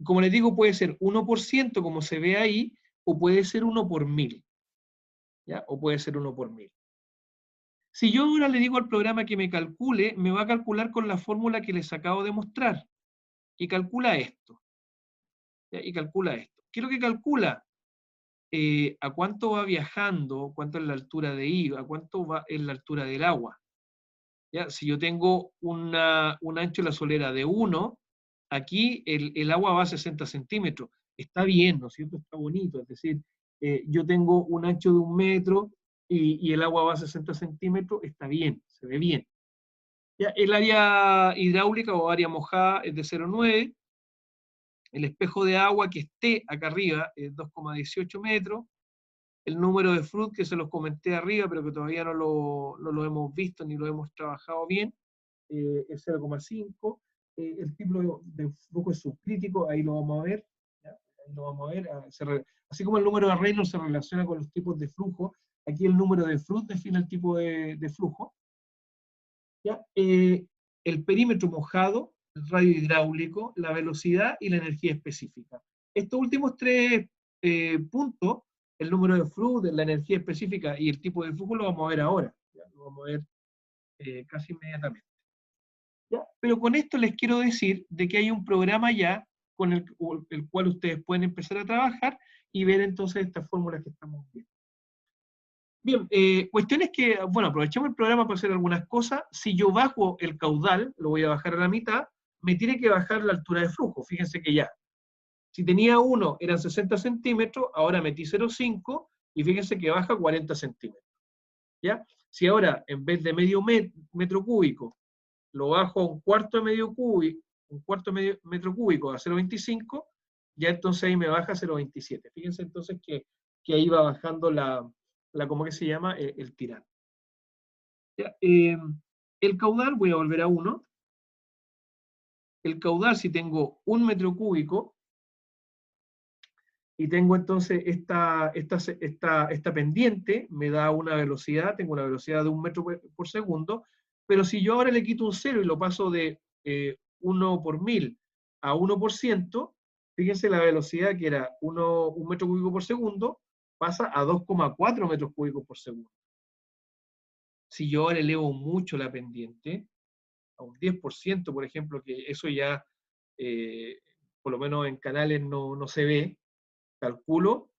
Como les digo, puede ser 1%, como se ve ahí, o puede ser 1 por 1000, ¿ya? O puede ser 1 por 1000. Si yo ahora le digo al programa que me calcule, me va a calcular con la fórmula que les acabo de mostrar, y calcula esto. ¿Ya? Y calcula esto. ¿Qué es lo que calcula? A cuánto va viajando, cuánto es la altura de I, a cuánto va en la altura del agua. ¿Ya? Si yo tengo un ancho de la solera de 1, aquí el agua va a 60 centímetros. Está bien, ¿no es cierto? Está bonito. Es decir, yo tengo un ancho de 1 metro y el agua va a 60 centímetros, está bien, se ve bien. ¿Ya? El área hidráulica o área mojada es de 0,9. El espejo de agua que esté acá arriba es 2,18 metros. El número de Froude, que se los comenté arriba, pero que todavía no lo hemos visto ni lo hemos trabajado bien, es 0,5, el tipo de flujo es subcrítico, ahí lo vamos a ver, ¿ya? Ahí lo vamos a ver, así como el número de Reynolds se relaciona con los tipos de flujo, aquí el número de Fruth define el tipo de flujo, ¿ya? El perímetro mojado, el radio hidráulico, la velocidad y la energía específica. Estos últimos tres puntos, el número de Fruth, la energía específica y el tipo de flujo, lo vamos a ver ahora, ¿ya? Lo vamos a ver casi inmediatamente. ¿Ya? Pero con esto les quiero decir de que hay un programa ya con el cual ustedes pueden empezar a trabajar y ver entonces estas fórmulas que estamos viendo. Bien, cuestiones que, bueno, aprovechemos el programa para hacer algunas cosas. Si yo bajo el caudal, lo voy a bajar a la mitad, me tiene que bajar la altura de flujo. Fíjense que ya, si tenía 1, eran 60 centímetros, ahora metí 0,5 y fíjense que baja 40 centímetros. ¿Ya? Si ahora, en vez de medio metro cúbico, lo bajo a un cuarto de metro cúbico a 0,25, ya entonces ahí me baja 0,27. Fíjense entonces que ahí va bajando ¿cómo que se llama? El tirante. ¿Ya? El caudal, voy a volver a 1. El caudal, si tengo 1 metro cúbico, y tengo entonces esta pendiente, me da una velocidad, tengo una velocidad de 1 metro por segundo, pero si yo ahora le quito un 0 y lo paso de 1 por 1000 a 1%, fíjense la velocidad que era 1 metro cúbico por segundo, pasa a 2,4 metros cúbicos por segundo. Si yo ahora elevo mucho la pendiente, a un 10%, por ejemplo, que eso ya, por lo menos en canales no se ve, calculo,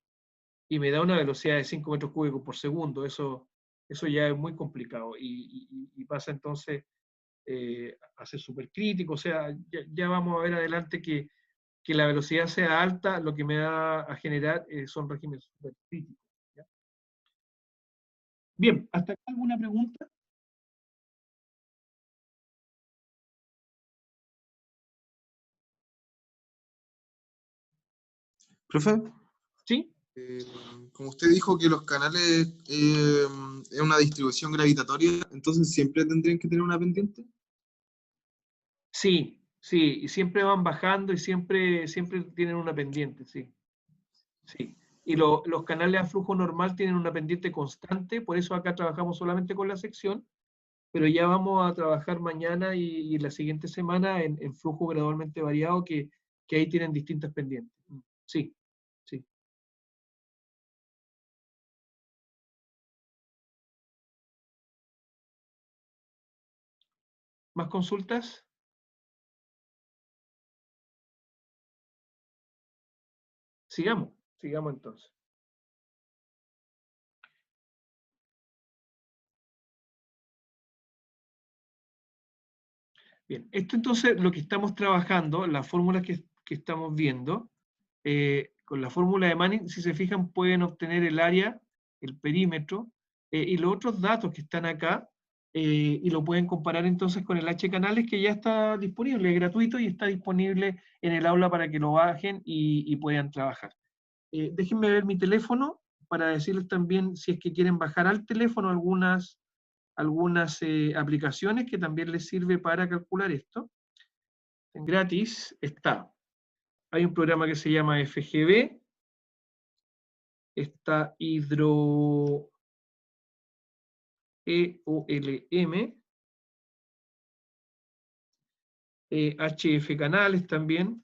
y me da una velocidad de 5 metros cúbicos por segundo. Eso ya es muy complicado y pasa entonces a ser súper crítico. O sea, ya vamos a ver adelante que la velocidad sea alta, lo que me da a generar son regímenes súper críticos. ¿Ya? Bien, ¿hasta acá alguna pregunta? Profe, ¿Sí? como usted dijo que los canales es una distribución gravitatoria, entonces siempre tendrían que tener una pendiente. Sí, sí, y siempre van bajando y siempre tienen una pendiente, sí. Sí. Y los canales a flujo normal tienen una pendiente constante, por eso acá trabajamos solamente con la sección, pero ya vamos a trabajar mañana y la siguiente semana en flujo gradualmente variado, que ahí tienen distintas pendientes. Sí, sí. ¿Más consultas? Sigamos entonces. Bien, esto entonces lo que estamos trabajando, las fórmulas que estamos viendo, con la fórmula de Manning, si se fijan, pueden obtener el área, el perímetro, y los otros datos que están acá, y lo pueden comparar entonces con el H canales que ya está disponible, es gratuito y está disponible en el aula para que lo bajen y puedan trabajar. Déjenme ver mi teléfono para decirles también si es que quieren bajar al teléfono algunas aplicaciones que también les sirve para calcular esto. En gratis está. Hay un programa que se llama FGB, está HeolM, HF Canales también,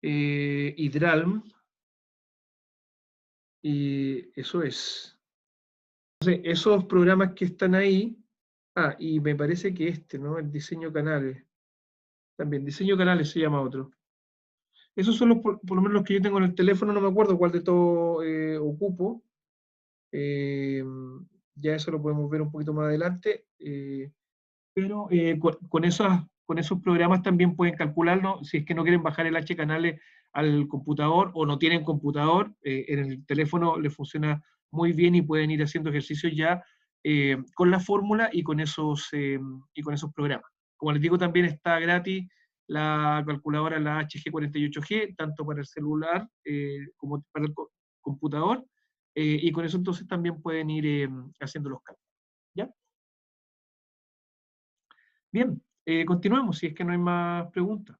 Hydralm, y eso es. Entonces, esos programas que están ahí, y me parece que ¿no? El diseño canales, también, diseño canales se llama otro. Esos son por lo menos los que yo tengo en el teléfono, no me acuerdo cuál de todo ocupo. Ya eso lo podemos ver un poquito más adelante. Pero con esos programas también pueden calcularlo, si es que no quieren bajar el H canales al computador o no tienen computador, en el teléfono les funciona muy bien y pueden ir haciendo ejercicios ya con la fórmula y con esos programas. Como les digo, también está gratis la calculadora, la HG48G, tanto para el celular como para el computador, y con eso entonces también pueden ir haciendo los cálculos. ¿Ya? Bien, continuemos si es que no hay más preguntas.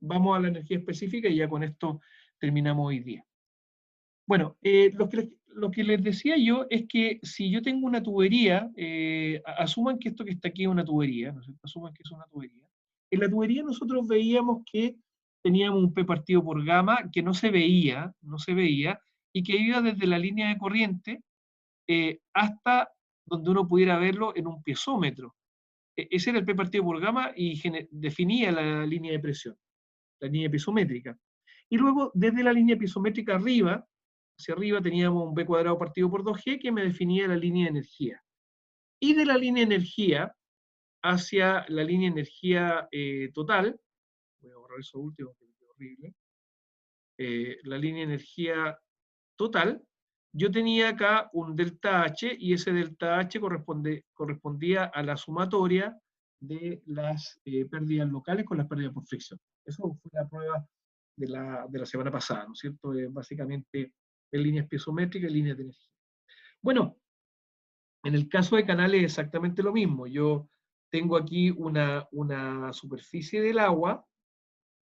Vamos a la energía específica y ya con esto terminamos hoy día. Bueno, lo que les decía yo es que si yo tengo una tubería, asuman que esto que está aquí es una tubería, ¿no es cierto? Asuman que es una tubería. En la tubería nosotros veíamos que teníamos un P partido por gamma que no se veía, y que iba desde la línea de corriente hasta donde uno pudiera verlo en un piezómetro. Ese era el P partido por gamma y definía la línea de presión, la línea piezométrica. Y luego, desde la línea piezométrica arriba, hacia arriba teníamos un B cuadrado partido por 2G que me definía la línea de energía. Y de la línea de energía hacia la línea de energía total, voy a borrar eso último, que es horrible, la línea de energía total, yo tenía acá un delta H y ese delta H correspondía a la sumatoria de las pérdidas locales con las pérdidas por fricción. Eso fue la prueba de la semana pasada, ¿no es cierto? Básicamente en líneas piezométricas y líneas de energía. Bueno, en el caso de canales es exactamente lo mismo. Yo tengo aquí una superficie del agua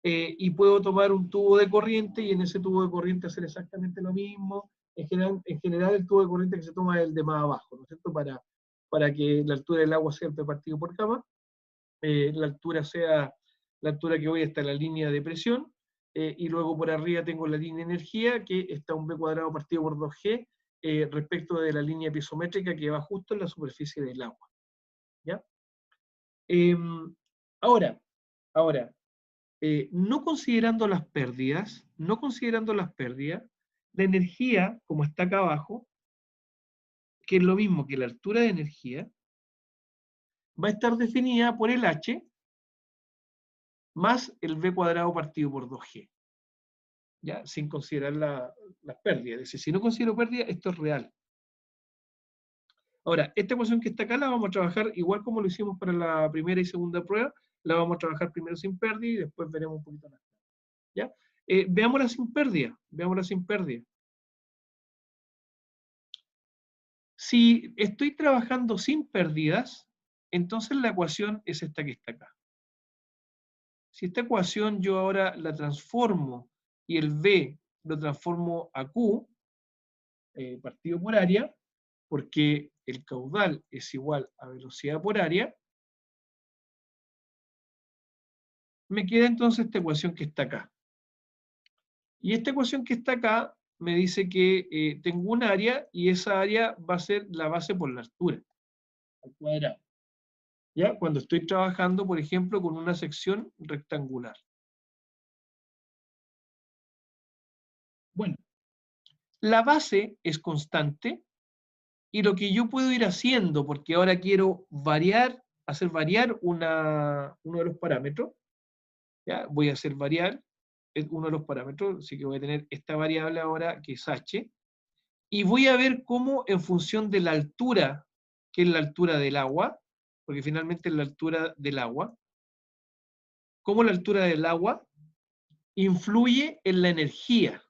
y puedo tomar un tubo de corriente y en ese tubo de corriente hacer exactamente lo mismo. En general el tubo de corriente que se toma es el de más abajo, ¿no es cierto? Para que la altura del agua sea el P partido por gamma, la altura sea la altura que hoy está en la línea de presión, y luego por arriba tengo la línea de energía, que está un B cuadrado partido por 2G, respecto de la línea piezométrica que va justo en la superficie del agua. ¿Ya? Ahora, no considerando las pérdidas, la energía, como está acá abajo, que es lo mismo que la altura de energía, va a estar definida por el H más el V cuadrado partido por 2G. ¿Ya? Sin considerar las pérdidas. Es decir, si no considero pérdida, esto es real. Ahora, esta ecuación que está acá la vamos a trabajar igual como lo hicimos para la primera y segunda prueba, la vamos a trabajar primero sin pérdida y después veremos un poquito más. ¿Ya? Veámosla sin pérdida, Si estoy trabajando sin pérdidas, entonces la ecuación es esta que está acá. Si esta ecuación yo ahora la transformo y el V lo transformo a Q, partido por área, porque el caudal es igual a velocidad por área, me queda entonces esta ecuación que está acá. Y esta ecuación que está acá me dice que tengo un área y esa área va a ser la base por la altura, al cuadrado. ¿Ya? Cuando estoy trabajando, por ejemplo, con una sección rectangular. Bueno, la base es constante y lo que yo puedo ir haciendo, porque ahora quiero hacer variar uno de los parámetros, ¿ya? Voy a hacer variar uno de los parámetros, así que voy a tener esta variable ahora que es h, y voy a ver cómo en función de la altura, que es la altura del agua, porque finalmente es la altura del agua, cómo la altura del agua influye en la energía.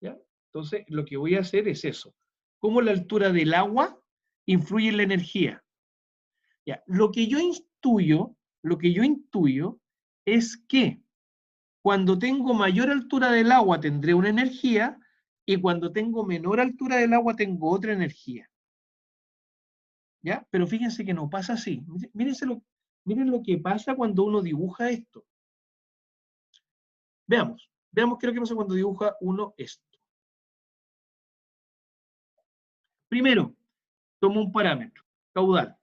¿Ya? Entonces, lo que voy a hacer es eso. Cómo la altura del agua influye en la energía. ¿Ya? Lo que yo intuyo es que cuando tengo mayor altura del agua tendré una energía y cuando tengo menor altura del agua tengo otra energía. ¿Ya? Pero fíjense que no pasa así. Miren lo que pasa cuando uno dibuja esto. Veamos qué es lo que pasa cuando dibuja uno esto. Primero, tomo un parámetro, caudal.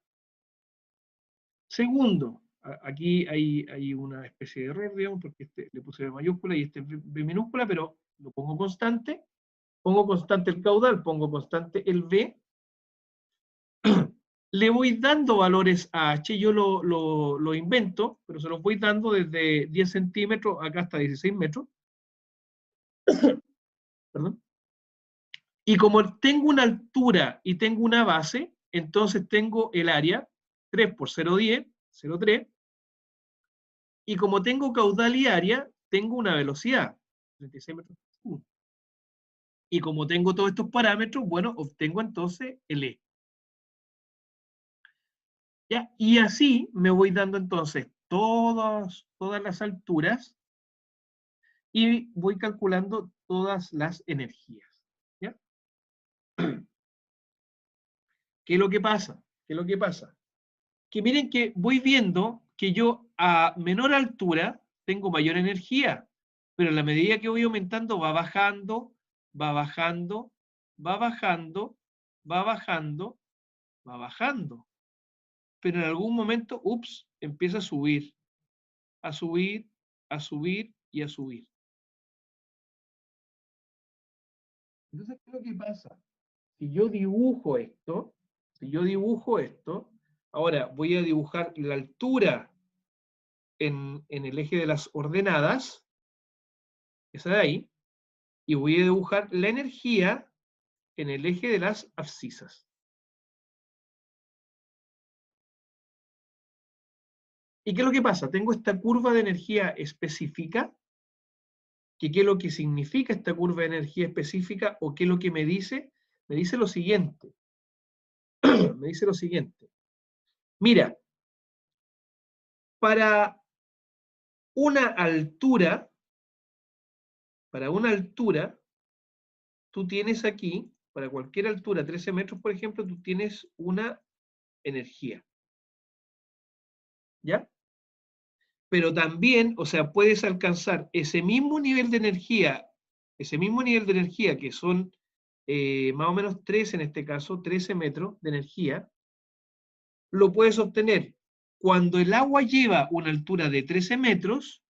Segundo, aquí hay una especie de error, digamos, porque este le puse B mayúscula y este es B minúscula, pero lo pongo constante el caudal, pongo constante el B, le voy dando valores a H, yo lo invento, pero se los voy dando desde 10 centímetros acá hasta 16 metros. Perdón. Y como tengo una altura y tengo una base, entonces tengo el área, 3 por 0,10, 0,3, y como tengo caudal y área, tengo una velocidad, 36 metros por segundo. Y como tengo todos estos parámetros, bueno, obtengo entonces el E. ¿Ya? Y así me voy dando entonces todas las alturas y voy calculando todas las energías. ¿Ya? ¿Qué es lo que pasa? ¿Qué es lo que pasa? Que miren que voy viendo que yo a menor altura tengo mayor energía, pero a la medida que voy aumentando va bajando, va bajando, va bajando, va bajando, va bajando. Pero en algún momento, ups, empieza a subir, a subir, a subir y a subir. Entonces, ¿qué es lo que pasa? Si yo dibujo esto, ahora voy a dibujar la altura en el eje de las ordenadas, esa de ahí, y voy a dibujar la energía en el eje de las abscisas. ¿Y qué es lo que pasa? Tengo esta curva de energía específica, que ¿qué es lo que significa esta curva de energía específica o qué es lo que me dice? Me dice lo siguiente. Me dice lo siguiente. Mira, para una altura, tú tienes aquí, para cualquier altura, 13 metros, por ejemplo, tú tienes una energía. ¿Ya? Pero también, o sea, puedes alcanzar ese mismo nivel de energía, que son más o menos 13 en este caso, 13 metros de energía, lo puedes obtener cuando el agua lleva una altura de 13 metros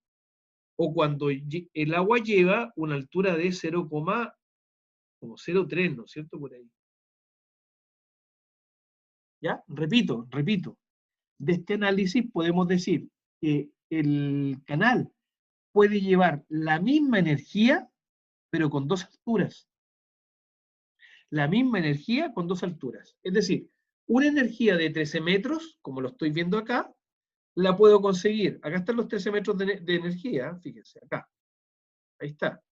o cuando el agua lleva una altura de 0,03, ¿no es cierto? Por ahí. ¿Ya? Repito. De este análisis podemos decir que el canal puede llevar la misma energía, pero con dos alturas. La misma energía con dos alturas. Es decir, una energía de 13 metros, como lo estoy viendo acá, la puedo conseguir. Acá están los 13 metros de energía, fíjense, acá. Ahí está.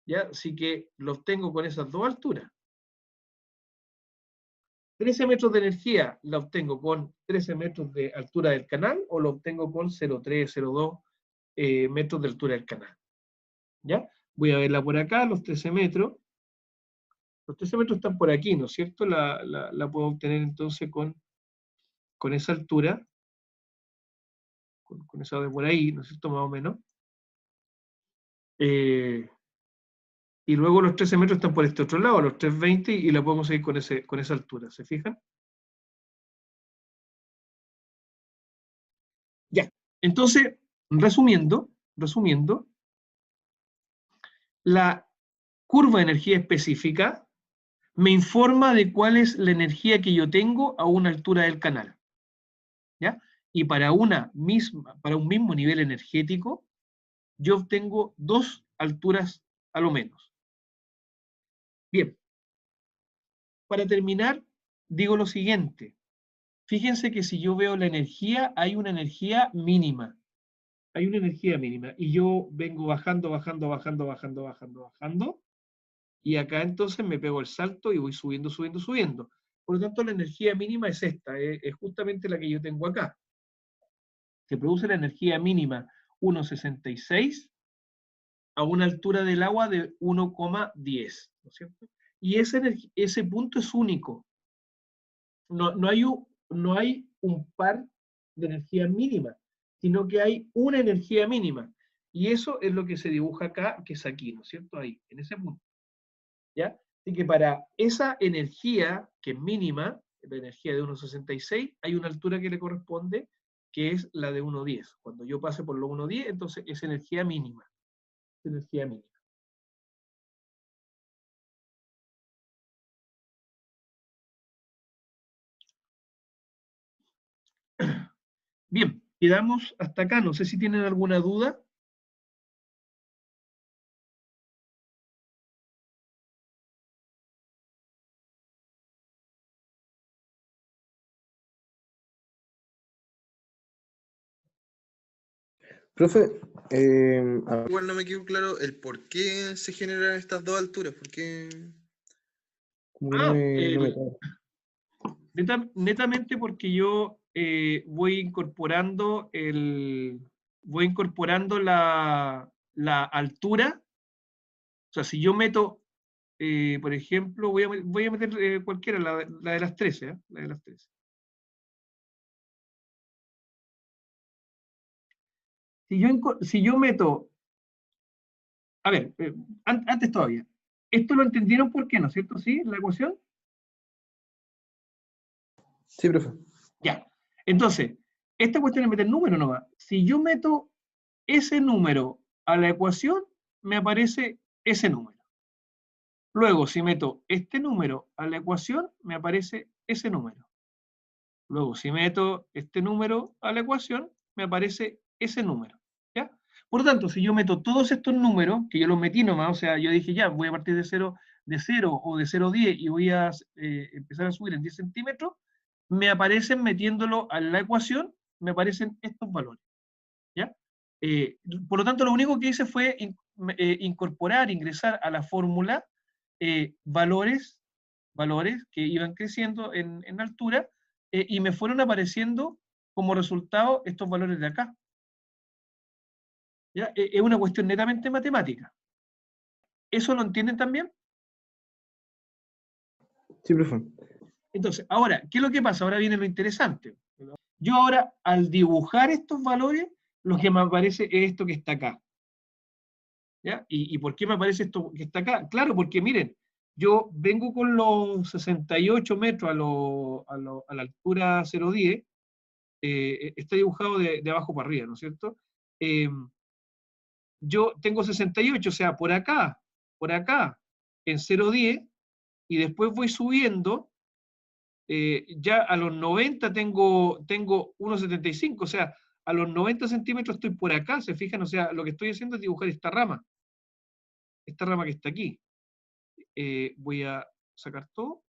¿Ya? Así que los tengo con esas dos alturas. 13 metros de energía la obtengo con 13 metros de altura del canal o lo obtengo con 0,3, 0,2 metros de altura del canal. ¿Ya? Voy a verla por acá, los 13 metros. Los 13 metros están por aquí, ¿no es cierto? La puedo obtener entonces con esa altura, con esa de por ahí, ¿no es cierto? Más o menos. Y luego los 13 metros están por este otro lado, los 320, y la podemos seguir con esa altura, ¿se fijan? Ya. Entonces, resumiendo, la curva de energía específica me informa de cuál es la energía que yo tengo a una altura del canal. ¿Ya? Y para un mismo nivel energético, yo obtengo dos alturas a lo menos. Bien. Para terminar, digo lo siguiente. Fíjense que si yo veo la energía, hay una energía mínima. Hay una energía mínima. Y yo vengo bajando, y acá entonces me pego el salto y voy subiendo. Por lo tanto, la energía mínima es esta, es justamente la que yo tengo acá. Se produce la energía mínima 1,66 a una altura del agua de 1,10, ¿no es cierto? Y ese punto es único. No hay un par de energía mínima, sino que hay una energía mínima. Y eso es lo que se dibuja acá, que es aquí, ¿no es cierto? Ahí, en ese punto. ¿Ya? Así que para esa energía que es mínima, la energía de 1,66, hay una altura que le corresponde, que es la de 1,10. Cuando yo pase por lo 1,10, entonces es energía mínima. Es energía mínima. Bien, quedamos hasta acá. No sé si tienen alguna duda. Profe, igual no me quedó claro el por qué se generan estas dos alturas, por qué como que no me cae. Netamente porque yo voy incorporando la altura. O sea, si yo meto, por ejemplo, voy a meter cualquiera, la de las 13, ¿eh? La de las 13. Si yo meto, a ver, antes todavía, esto lo entendieron por qué, ¿no es cierto? ¿Sí? ¿La ecuación? Sí, profe. Ya. Entonces, esta cuestión es meter número nomás. Si yo meto ese número a la ecuación, me aparece ese número. Luego, si meto este número a la ecuación, me aparece ese número. Luego, si meto este número a la ecuación, me aparece ese número. ¿Ya? Por lo tanto, si yo meto todos estos números, que yo los metí nomás, o sea, yo dije ya, voy a partir de 0 o de 0 a 10 y voy a empezar a subir en 10 centímetros, me aparecen metiéndolo a la ecuación, me aparecen estos valores. ¿Ya? Por lo tanto, lo único que hice fue ingresar a la fórmula valores que iban creciendo en altura y me fueron apareciendo como resultado estos valores de acá. ¿Ya? Es una cuestión netamente matemática. ¿Eso lo entienden también? Sí, profe. Entonces, ahora, ¿qué es lo que pasa? Ahora viene lo interesante. Yo ahora, al dibujar estos valores, lo que me aparece es esto que está acá. ¿Ya? ¿Y por qué me aparece esto que está acá? Claro, porque miren, yo vengo con los 68 metros a la altura 0,10, está dibujado de abajo para arriba, ¿no es cierto? Yo tengo 68, o sea, por acá, en 0,10, y después voy subiendo, ya a los 90 tengo 1,75, o sea, a los 90 centímetros estoy por acá, ¿se fijan? O sea, lo que estoy haciendo es dibujar esta rama que está aquí. Voy a sacar todo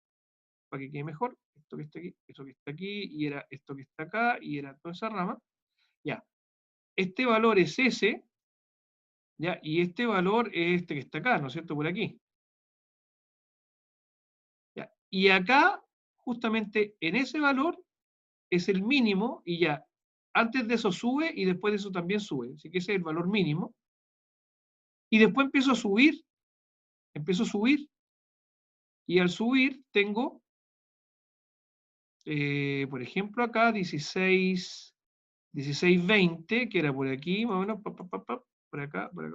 para que quede mejor. Esto que está aquí, esto que está aquí, y era esto que está acá, y era toda esa rama. Ya. Este valor es ese, ya, y este valor es este que está acá, ¿no es cierto? Por aquí. Ya. Y acá, justamente en ese valor, es el mínimo, y ya, antes de eso sube, y después de eso también sube. Así que ese es el valor mínimo. Y después empiezo a subir, y al subir tengo, por ejemplo, acá 1620, que era por aquí, más o menos, por acá, en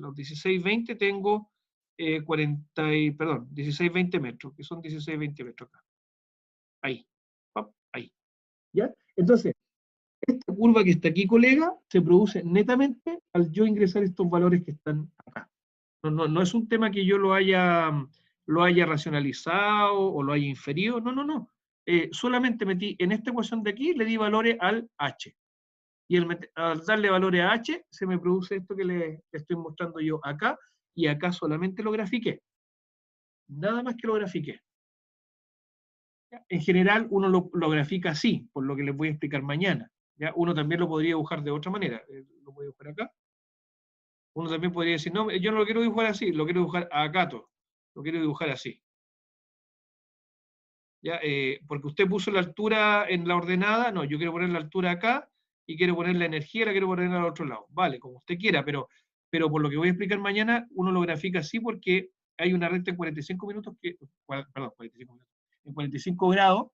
los 1620 tengo 1620 metros, que son 1620 metros acá. Ahí, ahí. ¿Ya? Entonces, esta curva que está aquí, colega, se produce netamente al yo ingresar estos valores que están acá. No es un tema que yo lo haya racionalizado o lo haya inferido, no. Solamente metí en esta ecuación de aquí, le di valores al H. Y al darle valores a H, se me produce esto que le estoy mostrando yo acá, y acá solamente lo grafiqué. Nada más que lo grafiqué. En general, uno lo grafica así, por lo que les voy a explicar mañana. ¿Ya? Uno también lo podría dibujar de otra manera. Lo voy a dibujar acá. Uno también podría decir, no, yo no lo quiero dibujar así, lo quiero dibujar acá todo. Lo quiero dibujar así. ¿Ya? Porque usted puso la altura en la ordenada, no, yo quiero poner la altura acá, y quiero poner la energía, la quiero poner al otro lado. Vale, como usted quiera, pero por lo que voy a explicar mañana, uno lo grafica así porque hay una recta en 45 minutos, perdón, 45 minutos, en 45 grados,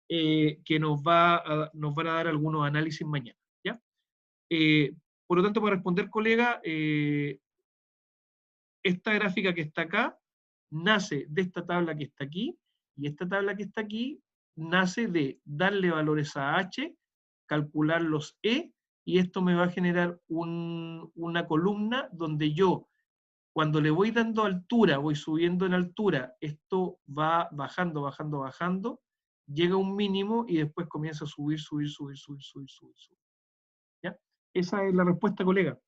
que nos van a dar algunos análisis mañana. ¿Ya? Por lo tanto, para responder, colega, esta gráfica que está acá nace de esta tabla que está aquí, y esta tabla que está aquí nace de darle valores a H, calcular los E, y esto me va a generar una columna donde yo, cuando le voy dando altura, voy subiendo en altura, esto va bajando, llega a un mínimo y después comienza a subir. ¿Ya? Esa es la respuesta, colega.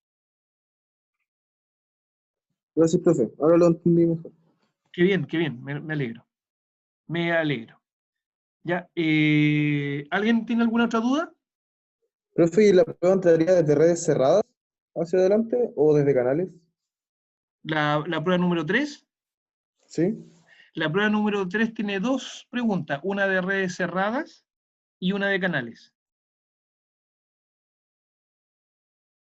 Gracias, profe. Ahora lo entendí mejor. Qué bien, me alegro. Me alegro. ¿Ya? ¿Alguien tiene alguna otra duda? Profe, ¿y la prueba entraría desde redes cerradas hacia adelante o desde canales? La prueba número 3. ¿Sí? La prueba número 3 tiene 2 preguntas, una de redes cerradas y una de canales.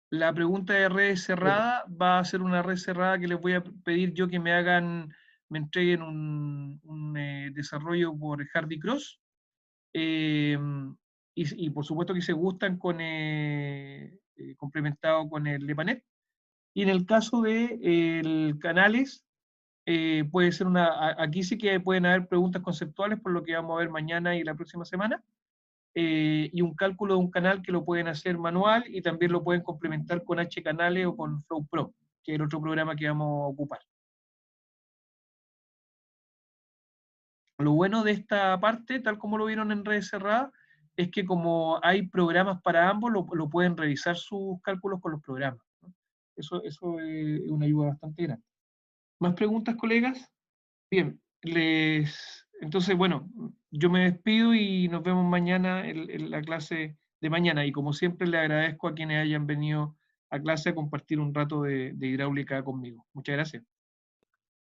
La pregunta de red cerrada va a ser una red cerrada que les voy a pedir yo que me entreguen un desarrollo por Hardy Cross. Y por supuesto que se gustan con complementado con el LePanet. Y en el caso de canales, puede ser aquí sí que pueden haber preguntas conceptuales por lo que vamos a ver mañana y la próxima semana. Y un cálculo de un canal que lo pueden hacer manual y también lo pueden complementar con H-Canales o con Flow Pro, que es el otro programa que vamos a ocupar. Lo bueno de esta parte, tal como lo vieron en redes cerradas, es que como hay programas para ambos, lo pueden revisar sus cálculos con los programas, ¿no? Eso es una ayuda bastante grande. ¿Más preguntas, colegas? Bien, entonces, bueno, yo me despido y nos vemos mañana en la clase de mañana. Y como siempre, le agradezco a quienes hayan venido a clase a compartir un rato de hidráulica conmigo. Muchas gracias.